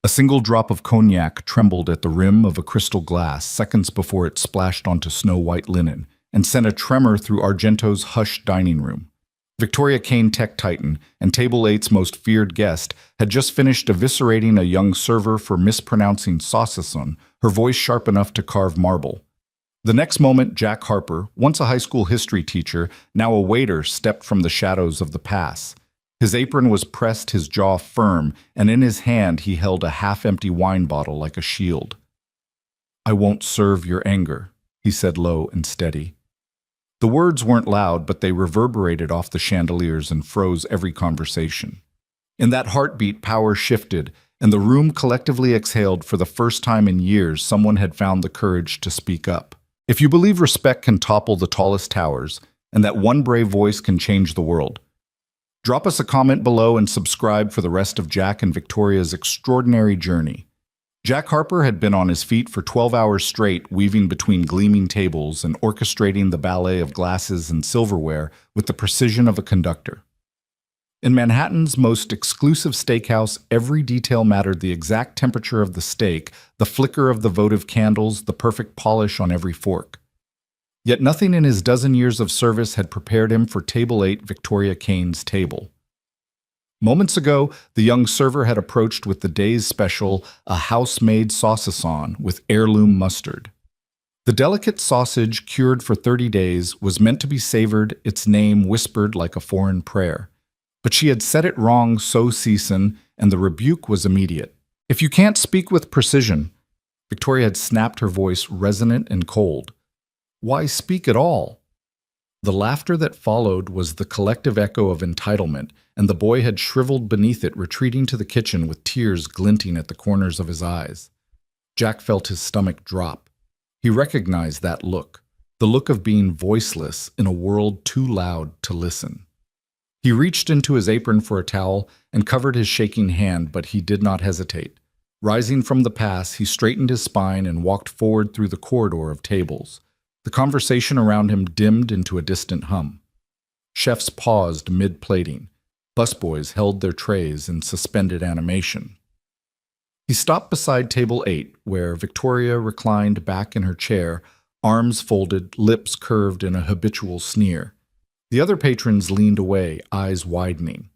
A single drop of cognac trembled at the rim of a crystal glass seconds before it splashed onto snow-white linen and sent a tremor through Argento's hushed dining room. Victoria Kane, tech titan and Table 8's most feared guest, had just finished eviscerating a young server for mispronouncing saucisson, her voice sharp enough to carve marble. The next moment, Jack Harper, once a high school history teacher, now a waiter, stepped from the shadows of the pass. His apron was pressed, his jaw firm, and in his hand he held a half-empty wine bottle like a shield. "I won't serve your anger," he said low and steady. The words weren't loud, but they reverberated off the chandeliers and froze every conversation. In that heartbeat, power shifted, and the room collectively exhaled. For the first time in years, someone had found the courage to speak up. If you believe respect can topple the tallest towers, and that one brave voice can change the world, drop us a comment below and subscribe for the rest of Jack and Victoria's extraordinary journey. Jack Harper had been on his feet for 12 hours straight, weaving between gleaming tables and orchestrating the ballet of glasses and silverware with the precision of a conductor. In Manhattan's most exclusive steakhouse, every detail mattered: the exact temperature of the steak, the flicker of the votive candles, the perfect polish on every fork. Yet nothing in his dozen years of service had prepared him for Table 8, Victoria Kane's table. Moments ago, the young server had approached with the day's special, a house-made saucisson with heirloom mustard. The delicate sausage, cured for 30 days, was meant to be savored, its name whispered like a foreign prayer. But she had said it wrong, so season, and the rebuke was immediate. "If you can't speak with precision," Victoria had snapped, her voice resonant and cold, "why speak at all?" The laughter that followed was the collective echo of entitlement, and the boy had shriveled beneath it, retreating to the kitchen with tears glinting at the corners of his eyes. Jack felt his stomach drop. He recognized that look, the look of being voiceless in a world too loud to listen. He reached into his apron for a towel and covered his shaking hand, but he did not hesitate. Rising from the pass, he straightened his spine and walked forward through the corridor of tables. The conversation around him dimmed into a distant hum. Chefs paused mid-plating. Busboys held their trays in suspended animation. He stopped beside Table 8, where Victoria reclined back in her chair, arms folded, lips curved in a habitual sneer. The other patrons leaned away, eyes widening.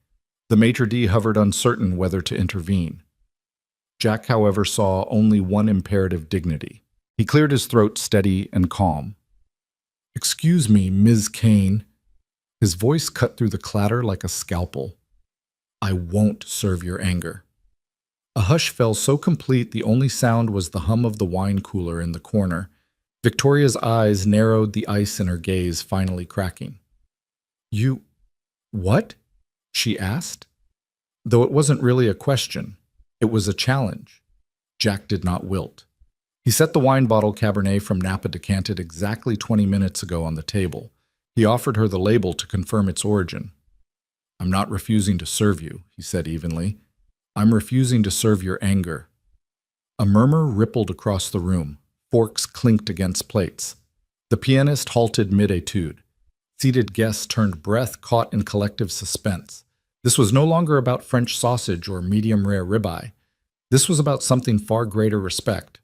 The maitre d' hovered, uncertain whether to intervene. Jack, however, saw only one imperative: dignity. He cleared his throat, steady and calm. "Excuse me, Ms. Kane." His voice cut through the clatter like a scalpel. "I won't serve your anger." A hush fell so complete the only sound was the hum of the wine cooler in the corner. Victoria's eyes narrowed, the ice in her gaze finally cracking. "You... what?" she asked. Though it wasn't really a question, it was a challenge. Jack did not wilt. He set the wine bottle, Cabernet from Napa, decanted exactly 20 minutes ago, on the table. He offered her the label to confirm its origin. "I'm not refusing to serve you," he said evenly. "I'm refusing to serve your anger." A murmur rippled across the room. Forks clinked against plates. The pianist halted mid-etude. Seated guests turned breath, caught in collective suspense. This was no longer about French sausage or medium-rare ribeye. This was about something far greater: respect.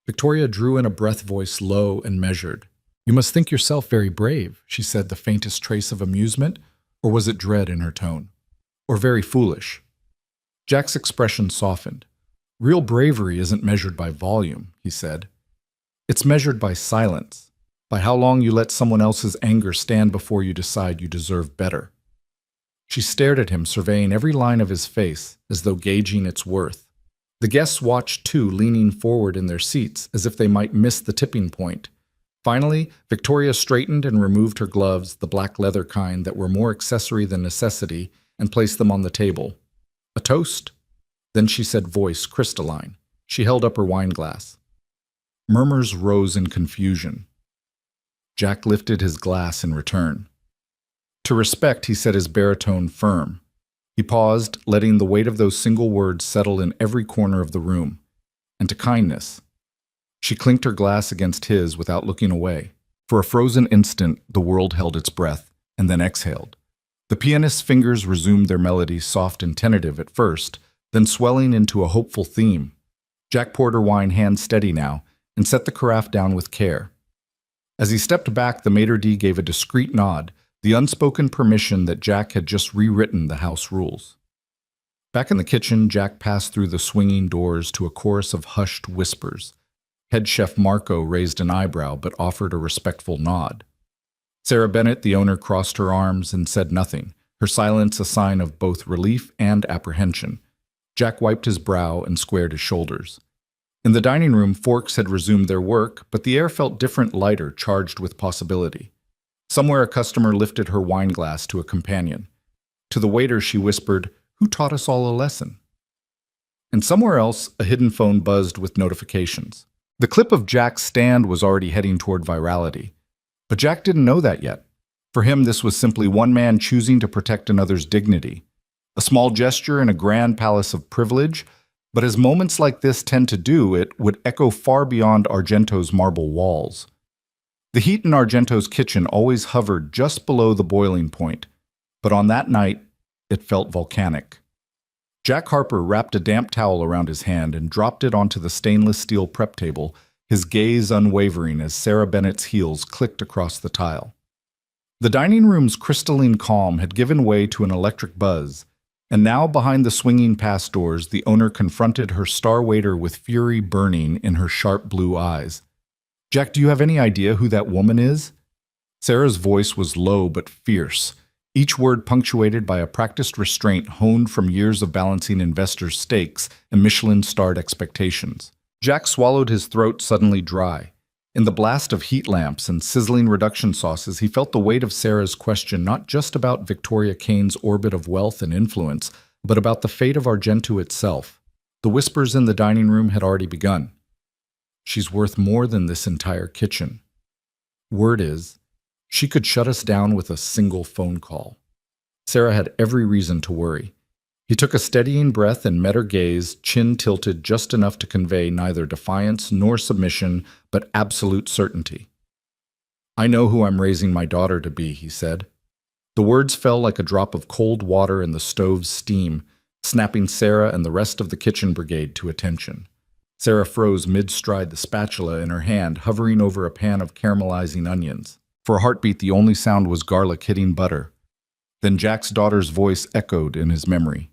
Victoria drew in a breath, voice low and measured. "You must think yourself very brave," she said, the faintest trace of amusement, or was it dread in her tone? "Or very foolish." Jack's expression softened. "Real bravery isn't measured by volume," he said. "It's measured by silence, by how long you let someone else's anger stand before you decide you deserve better." She stared at him, surveying every line of his face, as though gauging its worth. The guests watched too, leaning forward in their seats, as if they might miss the tipping point. Finally, Victoria straightened and removed her gloves, the black leather kind that were more accessory than necessity, and placed them on the table. "A toast?" Then she said, voice crystalline. She held up her wine glass. Murmurs rose in confusion. Jack lifted his glass in return. "To respect," he said, his baritone firm. He paused, letting the weight of those single words settle in every corner of the room. "And to kindness." She clinked her glass against his without looking away. For a frozen instant, the world held its breath, and then exhaled. The pianist's fingers resumed their melody, soft and tentative at first, then swelling into a hopeful theme. Jack poured her wine hand steady now and set the carafe down with care. As he stepped back, the maitre d' gave a discreet nod, the unspoken permission that Jack had just rewritten the house rules. Back in the kitchen, Jack passed through the swinging doors to a chorus of hushed whispers. Head chef Marco raised an eyebrow but offered a respectful nod. Sarah Bennett, the owner, crossed her arms and said nothing, her silence a sign of both relief and apprehension. Jack wiped his brow and squared his shoulders. In the dining room, forks had resumed their work, but the air felt different, lighter, charged with possibility. Somewhere a customer lifted her wine glass to a companion. To the waiter she whispered, "Who taught us all a lesson?" And somewhere else, a hidden phone buzzed with notifications. The clip of Jack's stand was already heading toward virality. But Jack didn't know that yet. For him, this was simply one man choosing to protect another's dignity. A small gesture in a grand palace of privilege, but as moments like this tend to do, it would echo far beyond Argento's marble walls. The heat in Argento's kitchen always hovered just below the boiling point, but on that night, it felt volcanic. Jack Harper wrapped a damp towel around his hand and dropped it onto the stainless steel prep table, his gaze unwavering as Sarah Bennett's heels clicked across the tile. The dining room's crystalline calm had given way to an electric buzz, and now behind the swinging pass doors, the owner confronted her star waiter with fury burning in her sharp blue eyes. "Jack, do you have any idea who that woman is?" Sarah's voice was low but fierce, each word punctuated by a practiced restraint honed from years of balancing investors' stakes and Michelin-starred expectations. Jack swallowed, his throat suddenly dry. In the blast of heat lamps and sizzling reduction sauces, he felt the weight of Sarah's question, not just about Victoria Kane's orbit of wealth and influence, but about the fate of Argento itself. The whispers in the dining room had already begun. "She's worth more than this entire kitchen. Word is, she could shut us down with a single phone call." Sarah had every reason to worry. He took a steadying breath and met her gaze, chin tilted just enough to convey neither defiance nor submission, but absolute certainty. "I know who I'm raising my daughter to be," he said. The words fell like a drop of cold water in the stove's steam, snapping Sarah and the rest of the kitchen brigade to attention. Sarah froze mid-stride, the spatula in her hand, hovering over a pan of caramelizing onions. For a heartbeat, the only sound was garlic hitting butter. Then Jack's daughter's voice echoed in his memory.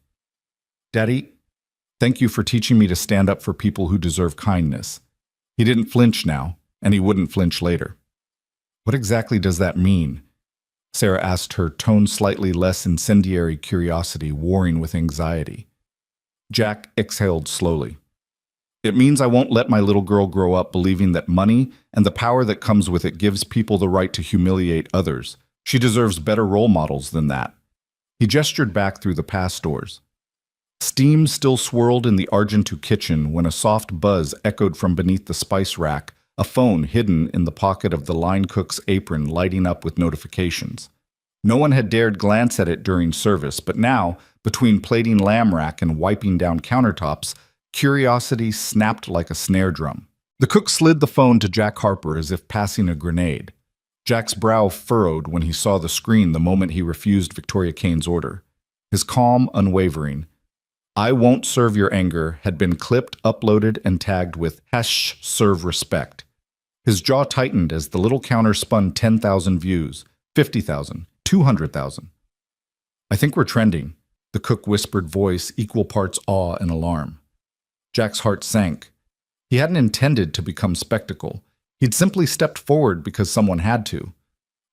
"Daddy, thank you for teaching me to stand up for people who deserve kindness." He didn't flinch now, and he wouldn't flinch later. "What exactly does that mean?" Sarah asked, her tone slightly less incendiary curiosity warring with anxiety. Jack exhaled slowly. "It means I won't let my little girl grow up believing that money and the power that comes with it gives people the right to humiliate others. She deserves better role models than that." He gestured back through the pass doors. Steam still swirled in the Argento kitchen when a soft buzz echoed from beneath the spice rack, a phone hidden in the pocket of the line cook's apron lighting up with notifications. No one had dared glance at it during service, but now, between plating lamb rack and wiping down countertops, curiosity snapped like a snare drum. The cook slid the phone to Jack Harper as if passing a grenade. Jack's brow furrowed when he saw the screen the moment he refused Victoria Kane's order. His calm, unwavering, "I won't serve your anger," had been clipped, uploaded, and tagged with #serve respect. His jaw tightened as the little counter spun 10,000 views, 50,000, 200,000. "I think we're trending," the cook whispered, voice equal parts awe and alarm. Jack's heart sank. He hadn't intended to become spectacle. He'd simply stepped forward because someone had to.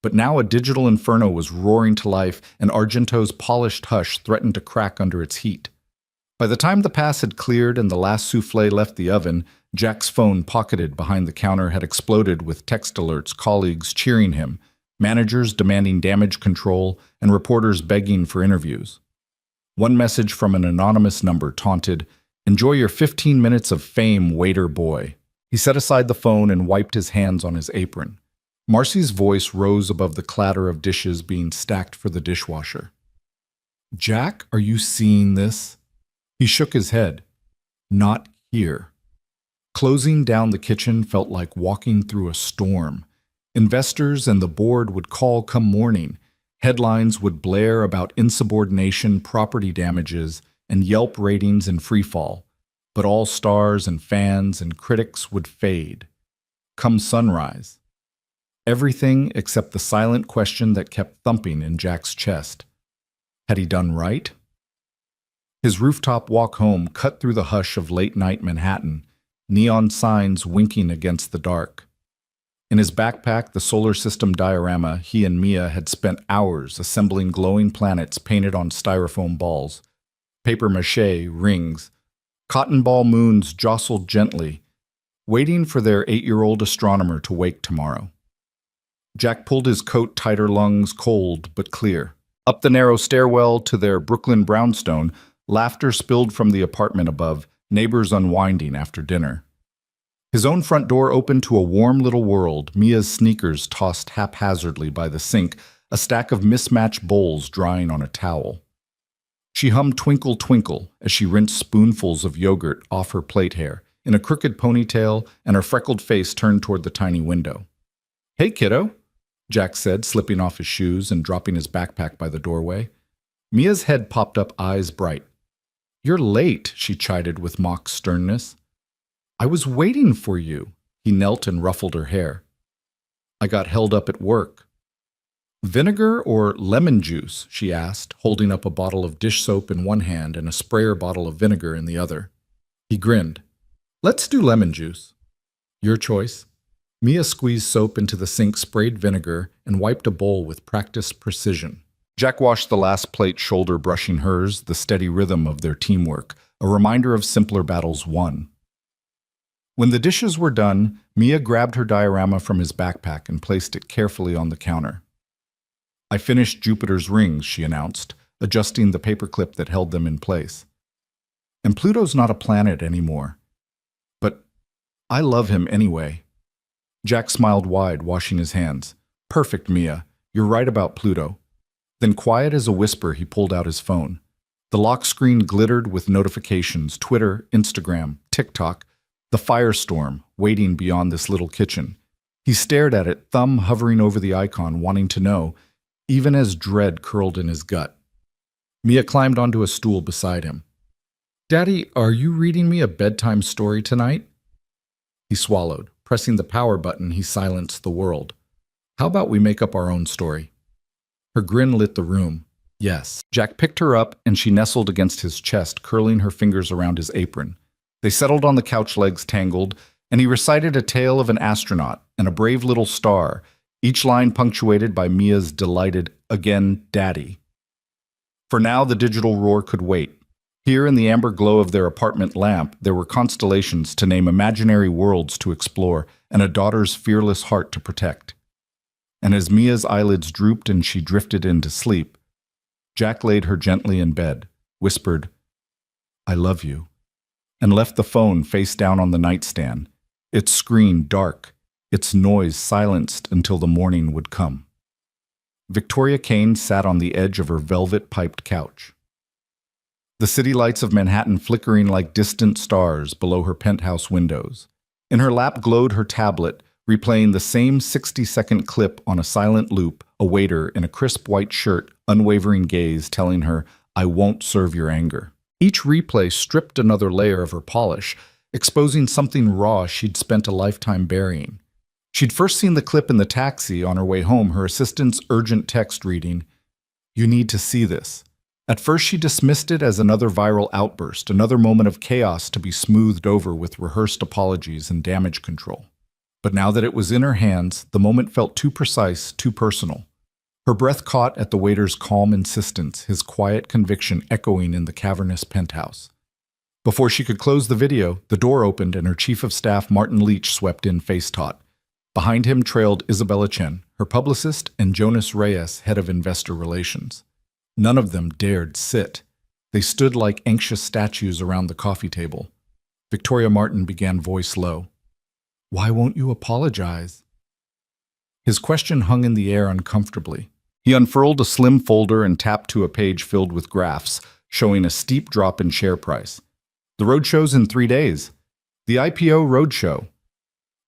But now a digital inferno was roaring to life, and Argento's polished hush threatened to crack under its heat. By the time the pass had cleared and the last soufflé left the oven, Jack's phone, pocketed behind the counter, had exploded with text alerts, colleagues cheering him, managers demanding damage control, and reporters begging for interviews. One message from an anonymous number taunted, "Enjoy your 15 minutes of fame, waiter boy." He set aside the phone and wiped his hands on his apron. Marcy's voice rose above the clatter of dishes being stacked for the dishwasher. "Jack, are you seeing this?" He shook his head. "Not here." Closing down the kitchen felt like walking through a storm. Investors and the board would call come morning. Headlines would blare about insubordination, property damages, and Yelp ratings in freefall, but all stars and fans and critics would fade. Come sunrise. Everything except the silent question that kept thumping in Jack's chest. Had he done right? His rooftop walk home cut through the hush of late-night Manhattan, neon signs winking against the dark. In his backpack, the solar system diorama, he and Mia had spent hours assembling glowing planets painted on styrofoam balls, papier-mâché rings, cotton ball moons jostled gently, waiting for their 8-year-old astronomer to wake tomorrow. Jack pulled his coat tighter, lungs cold but clear. Up the narrow stairwell to their Brooklyn brownstone, laughter spilled from the apartment above, neighbors unwinding after dinner. His own front door opened to a warm little world, Mia's sneakers tossed haphazardly by the sink, a stack of mismatched bowls drying on a towel. She hummed Twinkle Twinkle as she rinsed spoonfuls of yogurt off her plate hair, in a crooked ponytail, and her freckled face turned toward the tiny window. "Hey, kiddo," Jack said, slipping off his shoes and dropping his backpack by the doorway. Mia's head popped up, eyes bright. "You're late," she chided with mock sternness. "I was waiting for you." He knelt and ruffled her hair. "I got held up at work." "Vinegar or lemon juice?" she asked, holding up a bottle of dish soap in one hand and a sprayer bottle of vinegar in the other. He grinned. "Let's do lemon juice." "Your choice." Mia squeezed soap into the sink, sprayed vinegar, and wiped a bowl with practiced precision. Jack washed the last plate, shoulder brushing hers, the steady rhythm of their teamwork, a reminder of simpler battles won. When the dishes were done, Mia grabbed her diorama from his backpack and placed it carefully on the counter. "I finished Jupiter's rings," she announced, adjusting the paperclip that held them in place. "And Pluto's not a planet anymore. But I love him anyway." Jack smiled wide, washing his hands. "Perfect, Mia. You're right about Pluto." Then, quiet as a whisper, he pulled out his phone. The lock screen glittered with notifications, Twitter, Instagram, TikTok, the firestorm waiting beyond this little kitchen. He stared at it, thumb hovering over the icon, wanting to know, even as dread curled in his gut. Mia climbed onto a stool beside him. "Daddy, are you reading me a bedtime story tonight?" He swallowed. Pressing the power button, he silenced the world. "How about we make up our own story?" Her grin lit the room. "Yes." Jack picked her up, and she nestled against his chest, curling her fingers around his apron. They settled on the couch, legs tangled, and he recited a tale of an astronaut and a brave little star, each line punctuated by Mia's delighted, "Again, Daddy." For now, the digital roar could wait. Here in the amber glow of their apartment lamp, there were constellations to name, imaginary worlds to explore, and a daughter's fearless heart to protect. And as Mia's eyelids drooped and she drifted into sleep, Jack laid her gently in bed, whispered, "I love you," and left the phone face down on the nightstand, its screen dark, its noise silenced until the morning would come. Victoria Kane sat on the edge of her velvet-piped couch. The city lights of Manhattan flickering like distant stars below her penthouse windows. In her lap glowed her tablet, replaying the same 60-second clip on a silent loop, a waiter in a crisp white shirt, unwavering gaze telling her, "I won't serve your anger." Each replay stripped another layer of her polish, exposing something raw she'd spent a lifetime burying. She'd first seen the clip in the taxi on her way home, her assistant's urgent text reading, "You need to see this." At first she dismissed it as another viral outburst, another moment of chaos to be smoothed over with rehearsed apologies and damage control. But now that it was in her hands, the moment felt too precise, too personal. Her breath caught at the waiter's calm insistence, his quiet conviction echoing in the cavernous penthouse. Before she could close the video, the door opened and her chief of staff, Martin Leach, swept in face-taut. Behind him trailed Isabella Chen, her publicist, and Jonas Reyes, head of investor relations. None of them dared sit. They stood like anxious statues around the coffee table. Victoria Martin began, voice low. "Why won't you apologize?" His question hung in the air uncomfortably. He unfurled a slim folder and tapped to a page filled with graphs, showing a steep drop in share price. "The roadshow's in 3 days. The IPO roadshow.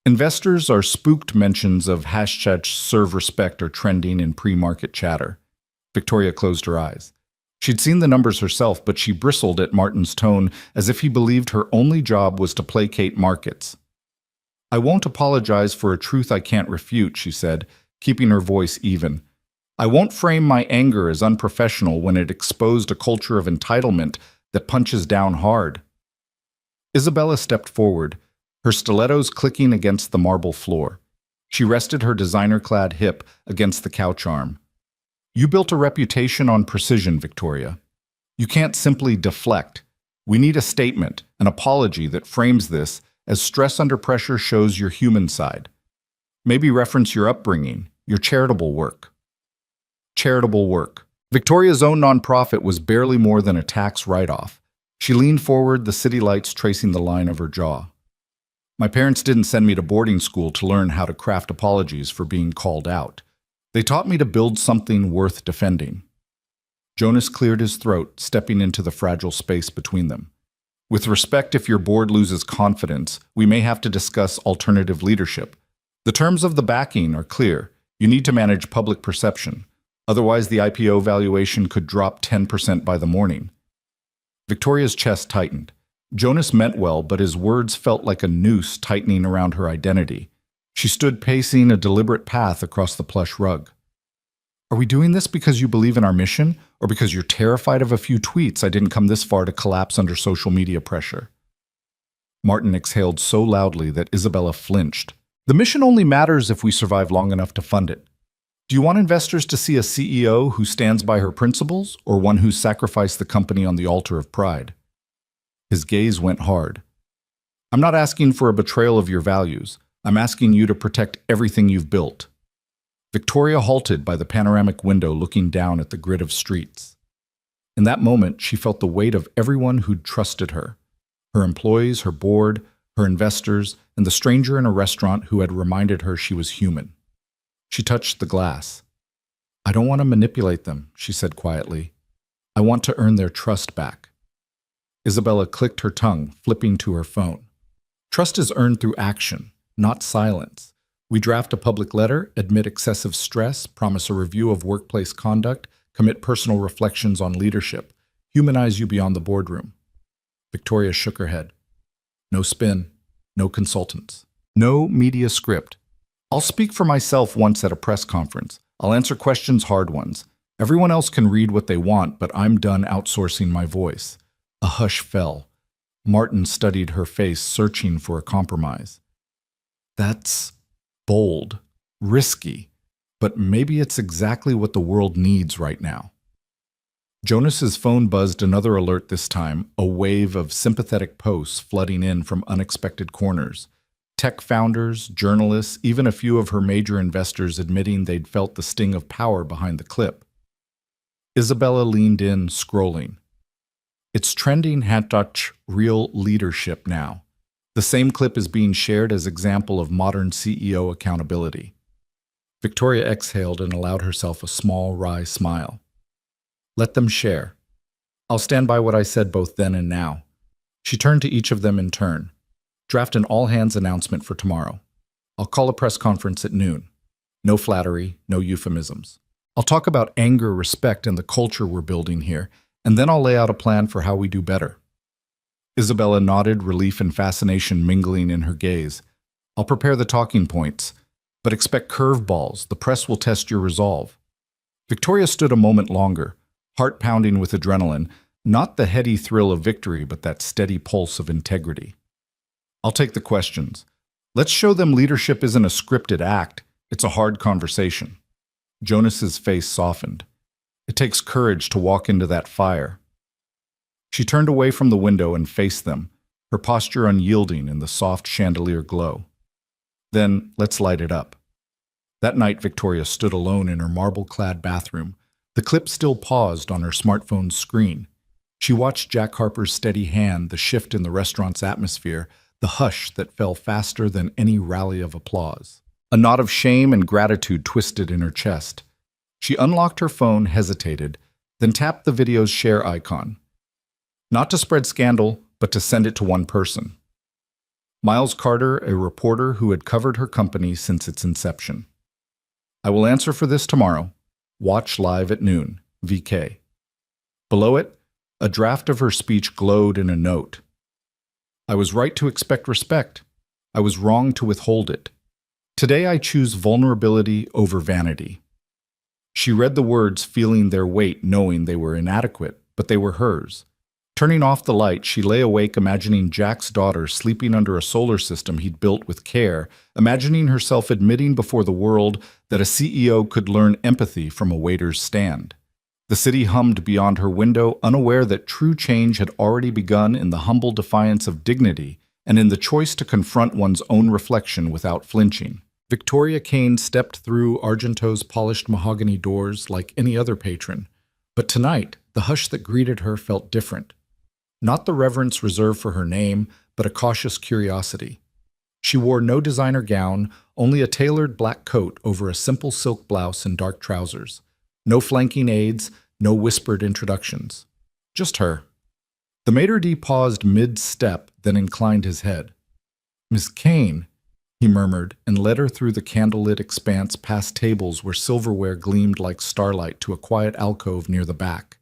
Investors are spooked. Mentions of #serve respect are trending in pre-market chatter." Victoria closed her eyes. She'd seen the numbers herself, but she bristled at Martin's tone as if he believed her only job was to placate markets. "I won't apologize for a truth I can't refute," she said, keeping her voice even. "I won't frame my anger as unprofessional when it exposed a culture of entitlement that punches down hard." Isabella stepped forward, her stilettos clicking against the marble floor. She rested her designer-clad hip against the couch arm. "You built a reputation on precision, Victoria. You can't simply deflect. We need a statement, an apology that frames this as stress under pressure shows your human side. Maybe reference your upbringing, your charitable work." Charitable work. Victoria's own nonprofit was barely more than a tax write-off. She leaned forward, the city lights tracing the line of her jaw. "My parents didn't send me to boarding school to learn how to craft apologies for being called out. They taught me to build something worth defending." Jonas cleared his throat, stepping into the fragile space between them. "With respect, if your board loses confidence, we may have to discuss alternative leadership. The terms of the backing are clear. You need to manage public perception. Otherwise, the IPO valuation could drop 10% by the morning." Victoria's chest tightened. Jonas meant well, but his words felt like a noose tightening around her identity. She stood pacing a deliberate path across the plush rug. "Are we doing this because you believe in our mission, or because you're terrified of a few tweets I didn't come this far to collapse under social media pressure?" Martin exhaled so loudly that Isabella flinched. "The mission only matters if we survive long enough to fund it. Do you want investors to see a CEO who stands by her principles, or one who sacrificed the company on the altar of pride?" His gaze went hard. "I'm not asking for a betrayal of your values. I'm asking you to protect everything you've built." Victoria halted by the panoramic window, looking down at the grid of streets. In that moment, she felt the weight of everyone who'd trusted her. Her employees, her board, her investors, and the stranger in a restaurant who had reminded her she was human. She touched the glass. "I don't want to manipulate them," she said quietly. "I want to earn their trust back." Isabella clicked her tongue, flipping to her phone. "Trust is earned through action, not silence. We draft a public letter, admit excessive stress, promise a review of workplace conduct, commit personal reflections on leadership, humanize you beyond the boardroom." Victoria shook her head. "No spin, no consultants, no media script. I'll speak for myself once at a press conference. I'll answer questions, hard ones. Everyone else can read what they want, but I'm done outsourcing my voice." A hush fell. Martin studied her face, searching for a compromise. "That's bold, risky, but maybe it's exactly what the world needs right now." Jonas's phone buzzed another alert this time, a wave of sympathetic posts flooding in from unexpected corners. Tech founders, journalists, even a few of her major investors admitting they'd felt the sting of power behind the clip. Isabella leaned in, scrolling. "It's trending #real leadership now. The same clip is being shared as example of modern CEO accountability." Victoria exhaled and allowed herself a small, wry smile. "Let them share. I'll stand by what I said both then and now." She turned to each of them in turn. "Draft an all-hands announcement for tomorrow. I'll call a press conference at noon. No flattery, no euphemisms. I'll talk about anger, respect, and the culture we're building here, and then I'll lay out a plan for how we do better." Isabella nodded, relief and fascination mingling in her gaze. "I'll prepare the talking points, but expect curveballs. The press will test your resolve." Victoria stood a moment longer, heart pounding with adrenaline, not the heady thrill of victory, but that steady pulse of integrity. "I'll take the questions. Let's show them leadership isn't a scripted act. It's a hard conversation." Jonas's face softened. "It takes courage to walk into that fire." She turned away from the window and faced them, her posture unyielding in the soft chandelier glow. "Then let's light it up." That night, Victoria stood alone in her marble-clad bathroom, the clip still paused on her smartphone's screen. She watched Jack Harper's steady hand, the shift in the restaurant's atmosphere, the hush that fell faster than any rally of applause. A knot of shame and gratitude twisted in her chest. She unlocked her phone, hesitated, then tapped the video's share icon. Not to spread scandal, but to send it to one person. Miles Carter, a reporter who had covered her company since its inception. "I will answer for this tomorrow. Watch live at noon. VK." Below it, a draft of her speech glowed in a note. I was right to expect respect. I was wrong to withhold it. Today I choose vulnerability over vanity. She read the words, feeling their weight, knowing they were inadequate, but they were hers. Turning off the light, she lay awake imagining Jack's daughter sleeping under a solar system he'd built with care, imagining herself admitting before the world that a CEO could learn empathy from a waiter's stand. The city hummed beyond her window, unaware that true change had already begun in the humble defiance of dignity and in the choice to confront one's own reflection without flinching. Victoria Kane stepped through Argento's polished mahogany doors like any other patron, but tonight the hush that greeted her felt different. Not the reverence reserved for her name, but a cautious curiosity. She wore no designer gown, only a tailored black coat over a simple silk blouse and dark trousers. No flanking aides, no whispered introductions. Just her. The maitre d' paused mid-step, then inclined his head. "Miss Kane," he murmured, and led her through the candlelit expanse past tables where silverware gleamed like starlight to a quiet alcove near the back.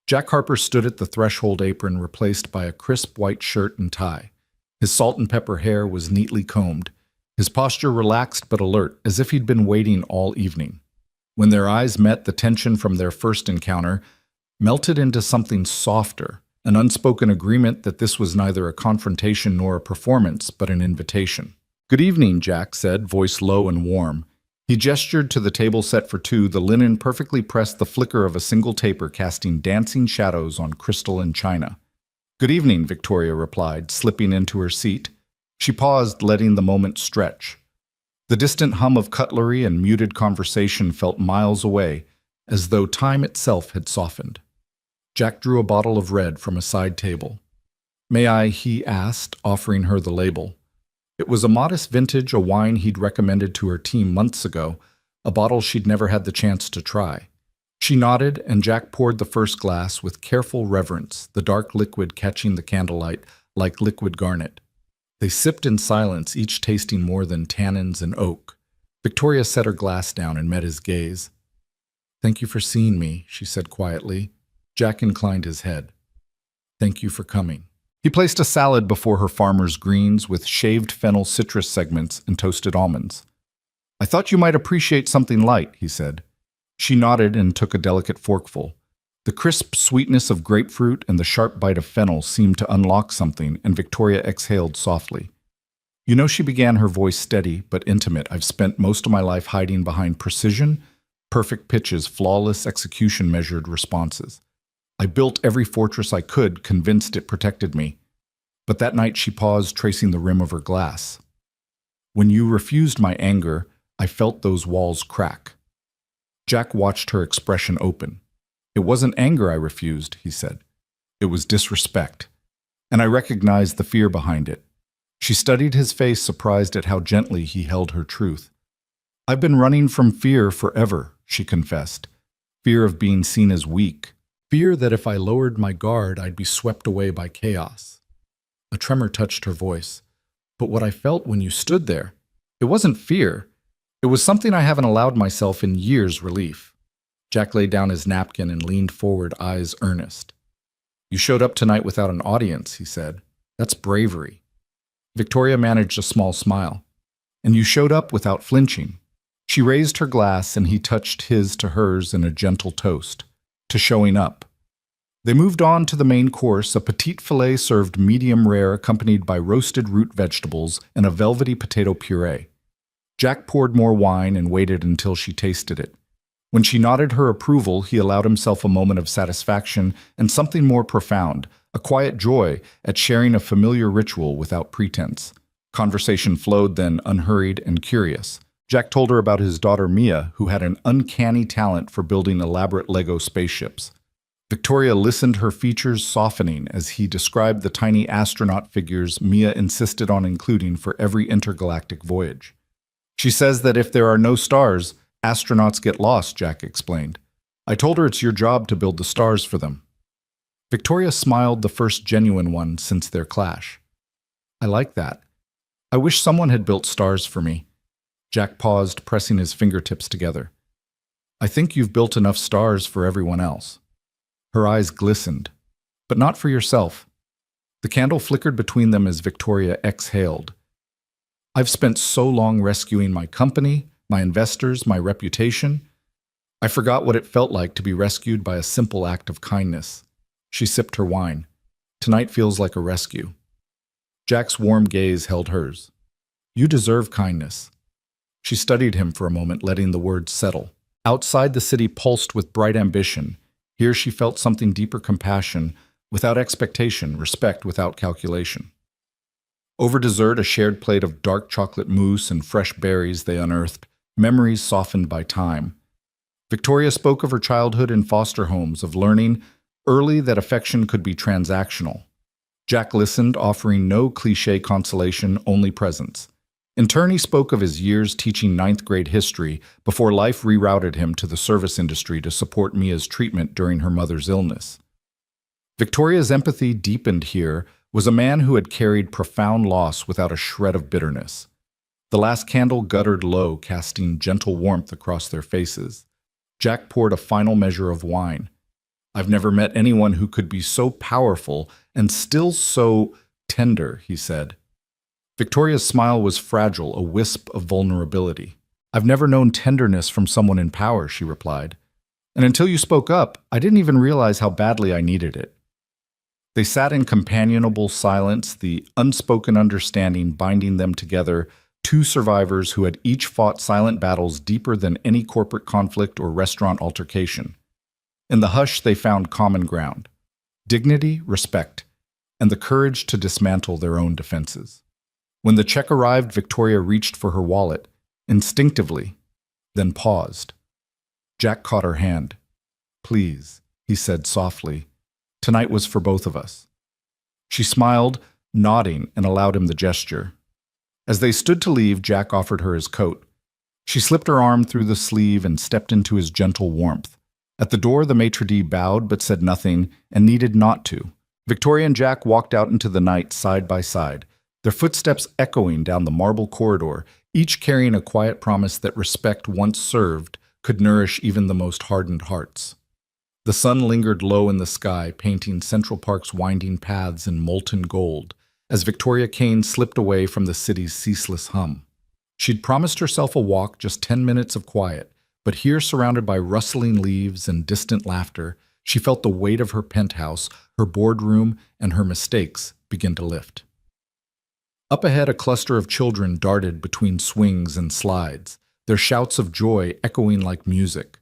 Jack Harper stood at the threshold, apron replaced by a crisp white shirt and tie. His salt and pepper hair was neatly combed, his posture relaxed but alert, as if he'd been waiting all evening. When their eyes met, the tension from their first encounter melted into something softer, an unspoken agreement that this was neither a confrontation nor a performance, but an invitation. "Good evening," Jack said, voice low and warm. He gestured to the table set for two, the linen perfectly pressed, the flicker of a single taper casting dancing shadows on crystal and china. "Good evening," Victoria replied, slipping into her seat. She paused, letting the moment stretch. The distant hum of cutlery and muted conversation felt miles away, as though time itself had softened. Jack drew a bottle of red from a side table. "May I?" he asked, offering her the label. It was a modest vintage, a wine he'd recommended to her team months ago, a bottle she'd never had the chance to try. She nodded, and Jack poured the first glass with careful reverence, the dark liquid catching the candlelight like liquid garnet. They sipped in silence, each tasting more than tannins and oak. Victoria set her glass down and met his gaze. "Thank you for seeing me," she said quietly. Jack inclined his head. "Thank you for coming." He placed a salad before her, farmer's greens with shaved fennel citrus segments and toasted almonds. "I thought you might appreciate something light," he said. She nodded and took a delicate forkful. The crisp sweetness of grapefruit and the sharp bite of fennel seemed to unlock something, and Victoria exhaled softly. "You know," she began, her voice steady but intimate, "I've spent most of my life hiding behind precision, perfect pitches, flawless execution, measured responses. I built every fortress I could, convinced it protected me. But that night," she paused, tracing the rim of her glass. "When you refused my anger, I felt those walls crack." Jack watched her expression open. "It wasn't anger I refused," he said. "It was disrespect. And I recognized the fear behind it." She studied his face, surprised at how gently he held her truth. "I've been running from fear forever," she confessed. "Fear of being seen as weak. Fear that if I lowered my guard, I'd be swept away by chaos." A tremor touched her voice. "But what I felt when you stood there, it wasn't fear. It was something I haven't allowed myself in years, relief." Jack laid down his napkin and leaned forward, eyes earnest. "You showed up tonight without an audience," he said. "That's bravery." Victoria managed a small smile. "And you showed up without flinching." She raised her glass and he touched his to hers in a gentle toast. To showing up. They moved on to the main course, a petite filet served medium rare accompanied by roasted root vegetables and a velvety potato puree. Jack poured more wine and waited until she tasted it. When she nodded her approval, he allowed himself a moment of satisfaction and something more profound, a quiet joy at sharing a familiar ritual without pretense. Conversation flowed then, unhurried and curious. Jack told her about his daughter Mia, who had an uncanny talent for building elaborate Lego spaceships. Victoria listened, her features softening as he described the tiny astronaut figures Mia insisted on including for every intergalactic voyage. "She says that if there are no stars, astronauts get lost," Jack explained. "I told her it's your job to build the stars for them." Victoria smiled, the first genuine one since their clash. "I like that. I wish someone had built stars for me." Jack paused, pressing his fingertips together. "I think you've built enough stars for everyone else." Her eyes glistened. But not for yourself. The candle flickered between them as Victoria exhaled. I've spent so long rescuing my company, my investors, my reputation. I forgot what it felt like to be rescued by a simple act of kindness. She sipped her wine. Tonight feels like a rescue. Jack's warm gaze held hers. You deserve kindness. She studied him for a moment, letting the words settle. Outside, the city pulsed with bright ambition. Here she felt something deeper: compassion, without expectation, respect without calculation. Over dessert, a shared plate of dark chocolate mousse and fresh berries they unearthed, memories softened by time. Victoria spoke of her childhood in foster homes, of learning early that affection could be transactional. Jack listened, offering no cliché consolation, only presence. Interne spoke of his years teaching ninth-grade history before life rerouted him to the service industry to support Mia's treatment during her mother's illness. Victoria's empathy deepened here, was a man who had carried profound loss without a shred of bitterness. The last candle guttered low, casting gentle warmth across their faces. Jack poured a final measure of wine. I've never met anyone who could be so powerful and still so tender, he said. Victoria's smile was fragile, a wisp of vulnerability. I've never known tenderness from someone in power, she replied. And until you spoke up, I didn't even realize how badly I needed it. They sat in companionable silence, the unspoken understanding binding them together, two survivors who had each fought silent battles deeper than any corporate conflict or restaurant altercation. In the hush, they found common ground: dignity, respect, and the courage to dismantle their own defenses. When the check arrived, Victoria reached for her wallet, instinctively, then paused. Jack caught her hand. Please, he said softly. Tonight was for both of us. She smiled, nodding, and allowed him the gesture. As they stood to leave, Jack offered her his coat. She slipped her arm through the sleeve and stepped into his gentle warmth. At the door, the maitre d' bowed but said nothing, and needed not to. Victoria and Jack walked out into the night side by side, their footsteps echoing down the marble corridor, each carrying a quiet promise that respect once served could nourish even the most hardened hearts. The sun lingered low in the sky, painting Central Park's winding paths in molten gold, as Victoria Kane slipped away from the city's ceaseless hum. She'd promised herself a walk, just 10 minutes of quiet, but here, surrounded by rustling leaves and distant laughter, she felt the weight of her penthouse, her boardroom, and her mistakes begin to lift. Up ahead, a cluster of children darted between swings and slides, their shouts of joy echoing like music.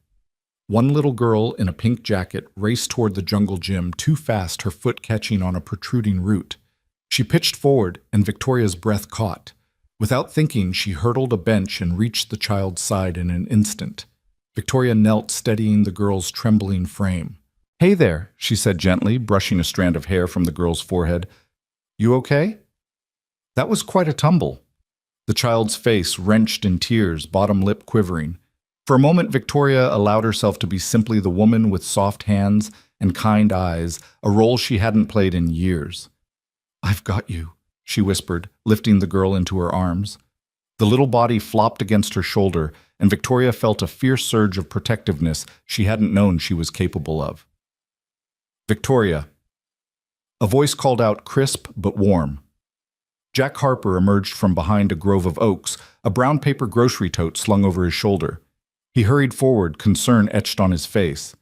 One little girl in a pink jacket raced toward the jungle gym too fast, her foot catching on a protruding root. She pitched forward, and Victoria's breath caught. Without thinking, she hurdled a bench and reached the child's side in an instant. Victoria knelt, steadying the girl's trembling frame. Hey there, she said gently, brushing a strand of hair from the girl's forehead. You okay? That was quite a tumble. The child's face wrenched in tears, bottom lip quivering. For a moment, Victoria allowed herself to be simply the woman with soft hands and kind eyes, a role she hadn't played in years. I've got you, she whispered, lifting the girl into her arms. The little body flopped against her shoulder, and Victoria felt a fierce surge of protectiveness she hadn't known she was capable of. Victoria. A voice called out, crisp but warm. Jack Harper emerged from behind a grove of oaks, a brown paper grocery tote slung over his shoulder. He hurried forward, concern etched on his face.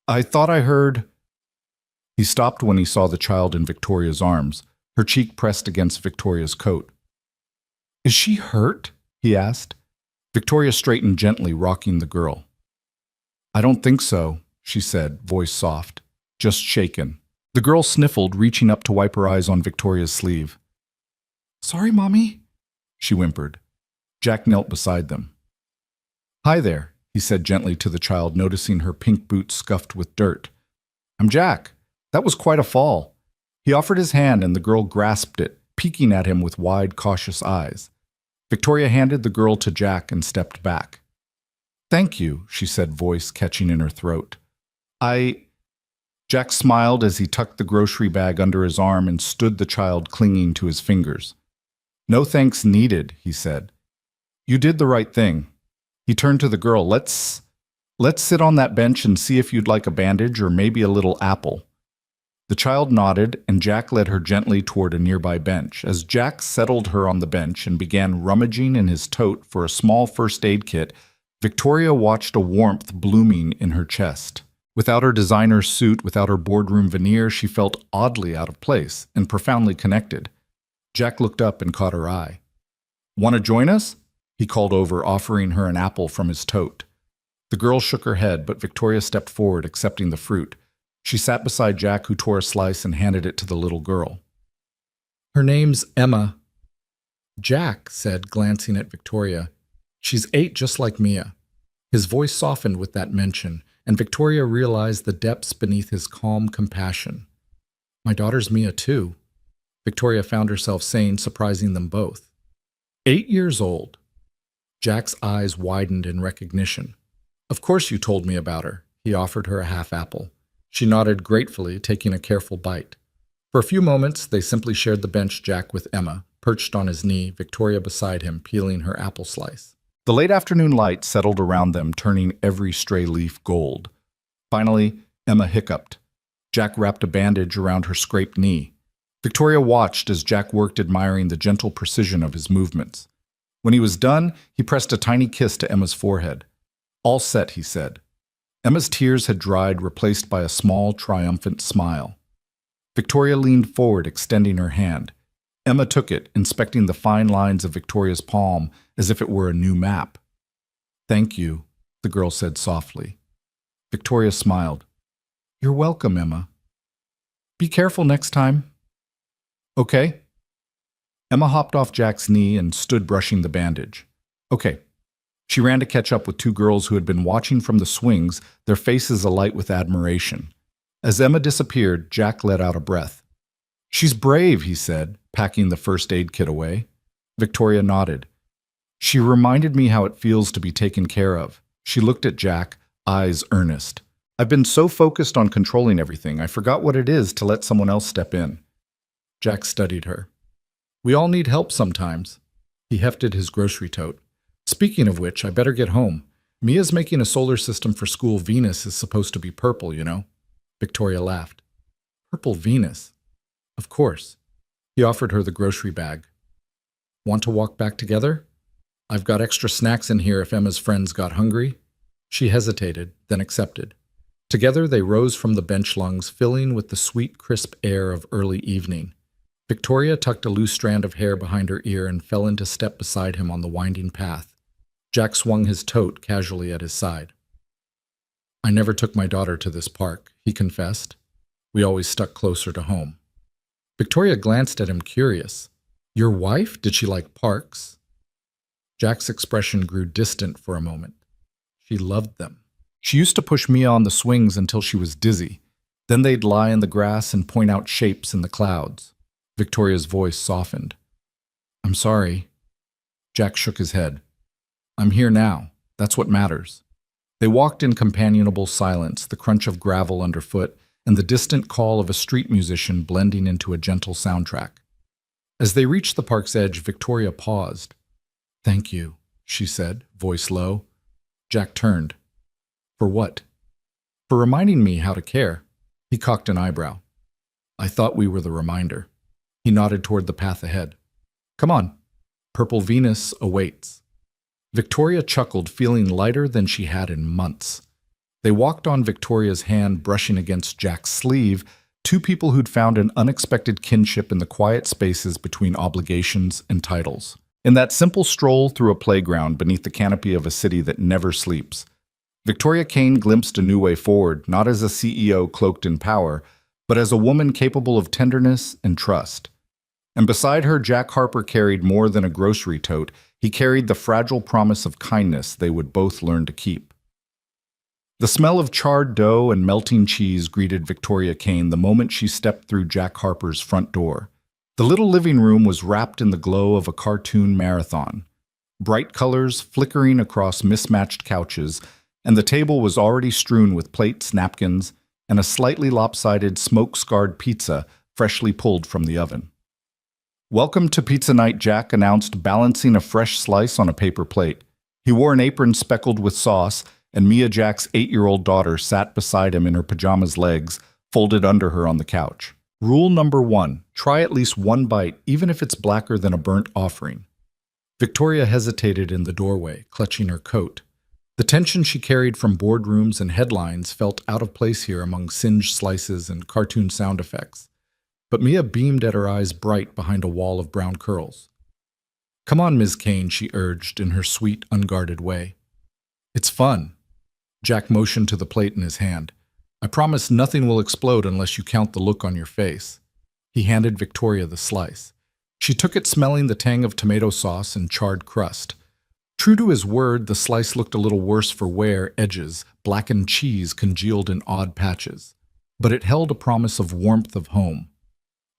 I thought I heard... He stopped when he saw the child in Victoria's arms, her cheek pressed against Victoria's coat. Is she hurt? He asked. Victoria straightened gently, rocking the girl. I don't think so, she said, voice soft, just shaken. The girl sniffled, reaching up to wipe her eyes on Victoria's sleeve. Sorry, Mommy, she whimpered. Jack knelt beside them. Hi there, he said gently to the child, noticing her pink boots scuffed with dirt. I'm Jack. That was quite a fall. He offered his hand and the girl grasped it, peeking at him with wide, cautious eyes. Victoria handed the girl to Jack and stepped back. Thank you, she said, voice catching in her throat. Jack smiled as he tucked the grocery bag under his arm and stood the child clinging to his fingers. No thanks needed, he said. You did the right thing. He turned to the girl. Let's Let's sit on that bench and see if you'd like a bandage or maybe a little apple. The child nodded, and Jack led her gently toward a nearby bench. As Jack settled her on the bench and began rummaging in his tote for a small first aid kit, Victoria watched a warmth blooming in her chest. Without her designer suit, without her boardroom veneer, she felt oddly out of place and profoundly connected. Jack looked up and caught her eye. "Want to join us?" he called over, offering her an apple from his tote. The girl shook her head, but Victoria stepped forward, accepting the fruit. She sat beside Jack, who tore a slice and handed it to the little girl. "Her name's Emma," Jack said, glancing at Victoria. "She's 8 just like Mia." His voice softened with that mention, and Victoria realized the depths beneath his calm compassion. "My daughter's Mia too," Victoria found herself saying, surprising them both. 8 years old. Jack's eyes widened in recognition. "Of course you told me about her." He offered her a half apple. She nodded gratefully, taking a careful bite. For a few moments, they simply shared the bench, Jack with Emma, perched on his knee, Victoria beside him, peeling her apple slice. The late afternoon light settled around them, turning every stray leaf gold. Finally, Emma hiccuped. Jack wrapped a bandage around her scraped knee. Victoria watched as Jack worked, admiring the gentle precision of his movements. When he was done, he pressed a tiny kiss to Emma's forehead. "All set," he said. Emma's tears had dried, replaced by a small, triumphant smile. Victoria leaned forward, extending her hand. Emma took it, inspecting the fine lines of Victoria's palm as if it were a new map. "Thank you," the girl said softly. Victoria smiled. "You're welcome, Emma. Be careful next time." "Okay." Emma hopped off Jack's knee and stood brushing the bandage. "Okay." She ran to catch up with 2 girls who had been watching from the swings, their faces alight with admiration. As Emma disappeared, Jack let out a breath. "She's brave," he said, packing the first aid kit away. Victoria nodded. "She reminded me how it feels to be taken care of." She looked at Jack, eyes earnest. "I've been so focused on controlling everything, I forgot what it is to let someone else step in." Jack studied her. "We all need help sometimes." He hefted his grocery tote. "Speaking of which, I better get home. Mia's making a solar system for school. Venus is supposed to be purple, you know." Victoria laughed. "Purple Venus?" "Of course." He offered her the grocery bag. "Want to walk back together? I've got extra snacks in here if Emma's friends got hungry." She hesitated, then accepted. Together they rose from the bench lungs, filling with the sweet, crisp air of early evening. Victoria tucked a loose strand of hair behind her ear and fell into step beside him on the winding path. Jack swung his tote casually at his side. "I never took my daughter to this park," he confessed. "We always stuck closer to home." Victoria glanced at him, curious. "Your wife? Did she like parks?" Jack's expression grew distant for a moment. "She loved them. She used to push Mia on the swings until she was dizzy. Then they'd lie in the grass and point out shapes in the clouds." Victoria's voice softened. "I'm sorry." Jack shook his head. "I'm here now. That's what matters." They walked in companionable silence, the crunch of gravel underfoot and the distant call of a street musician blending into a gentle soundtrack. As they reached the park's edge, Victoria paused. "Thank you," she said, voice low. Jack turned. "For what?" "For reminding me how to care." He cocked an eyebrow. "I thought we were the reminder." He nodded toward the path ahead. "Come on. Purple Venus awaits." Victoria chuckled, feeling lighter than she had in months. They walked on, Victoria's hand brushing against Jack's sleeve, 2 people who'd found an unexpected kinship in the quiet spaces between obligations and titles. In that simple stroll through a playground beneath the canopy of a city that never sleeps, Victoria Kane glimpsed a new way forward, not as a CEO cloaked in power, but as a woman capable of tenderness and trust. And beside her, Jack Harper carried more than a grocery tote. He carried the fragile promise of kindness they would both learn to keep. The smell of charred dough and melting cheese greeted Victoria Kane the moment she stepped through Jack Harper's front door. The little living room was wrapped in the glow of a cartoon marathon. Bright colors flickering across mismatched couches, and the table was already strewn with plates, napkins, and a slightly lopsided, smoke-scarred pizza freshly pulled from the oven. "Welcome to pizza night," Jack announced, balancing a fresh slice on a paper plate. He wore an apron speckled with sauce, and Mia Jack's 8-year-old daughter sat beside him in her pajamas, legs folded under her on the couch. Rule number 1, try at least one bite, even if it's blacker than a burnt offering. Victoria hesitated in the doorway, clutching her coat. The tension she carried from boardrooms and headlines felt out of place here among singed slices and cartoon sound effects. But Mia beamed at her eyes bright behind a wall of brown curls. "Come on, Ms. Kane," she urged in her sweet, unguarded way. "It's fun." Jack motioned to the plate in his hand. "I promise nothing will explode unless you count the look on your face." He handed Victoria the slice. She took it, smelling the tang of tomato sauce and charred crust. True to his word, the slice looked a little worse for wear, edges, blackened cheese congealed in odd patches. But it held a promise of warmth of home.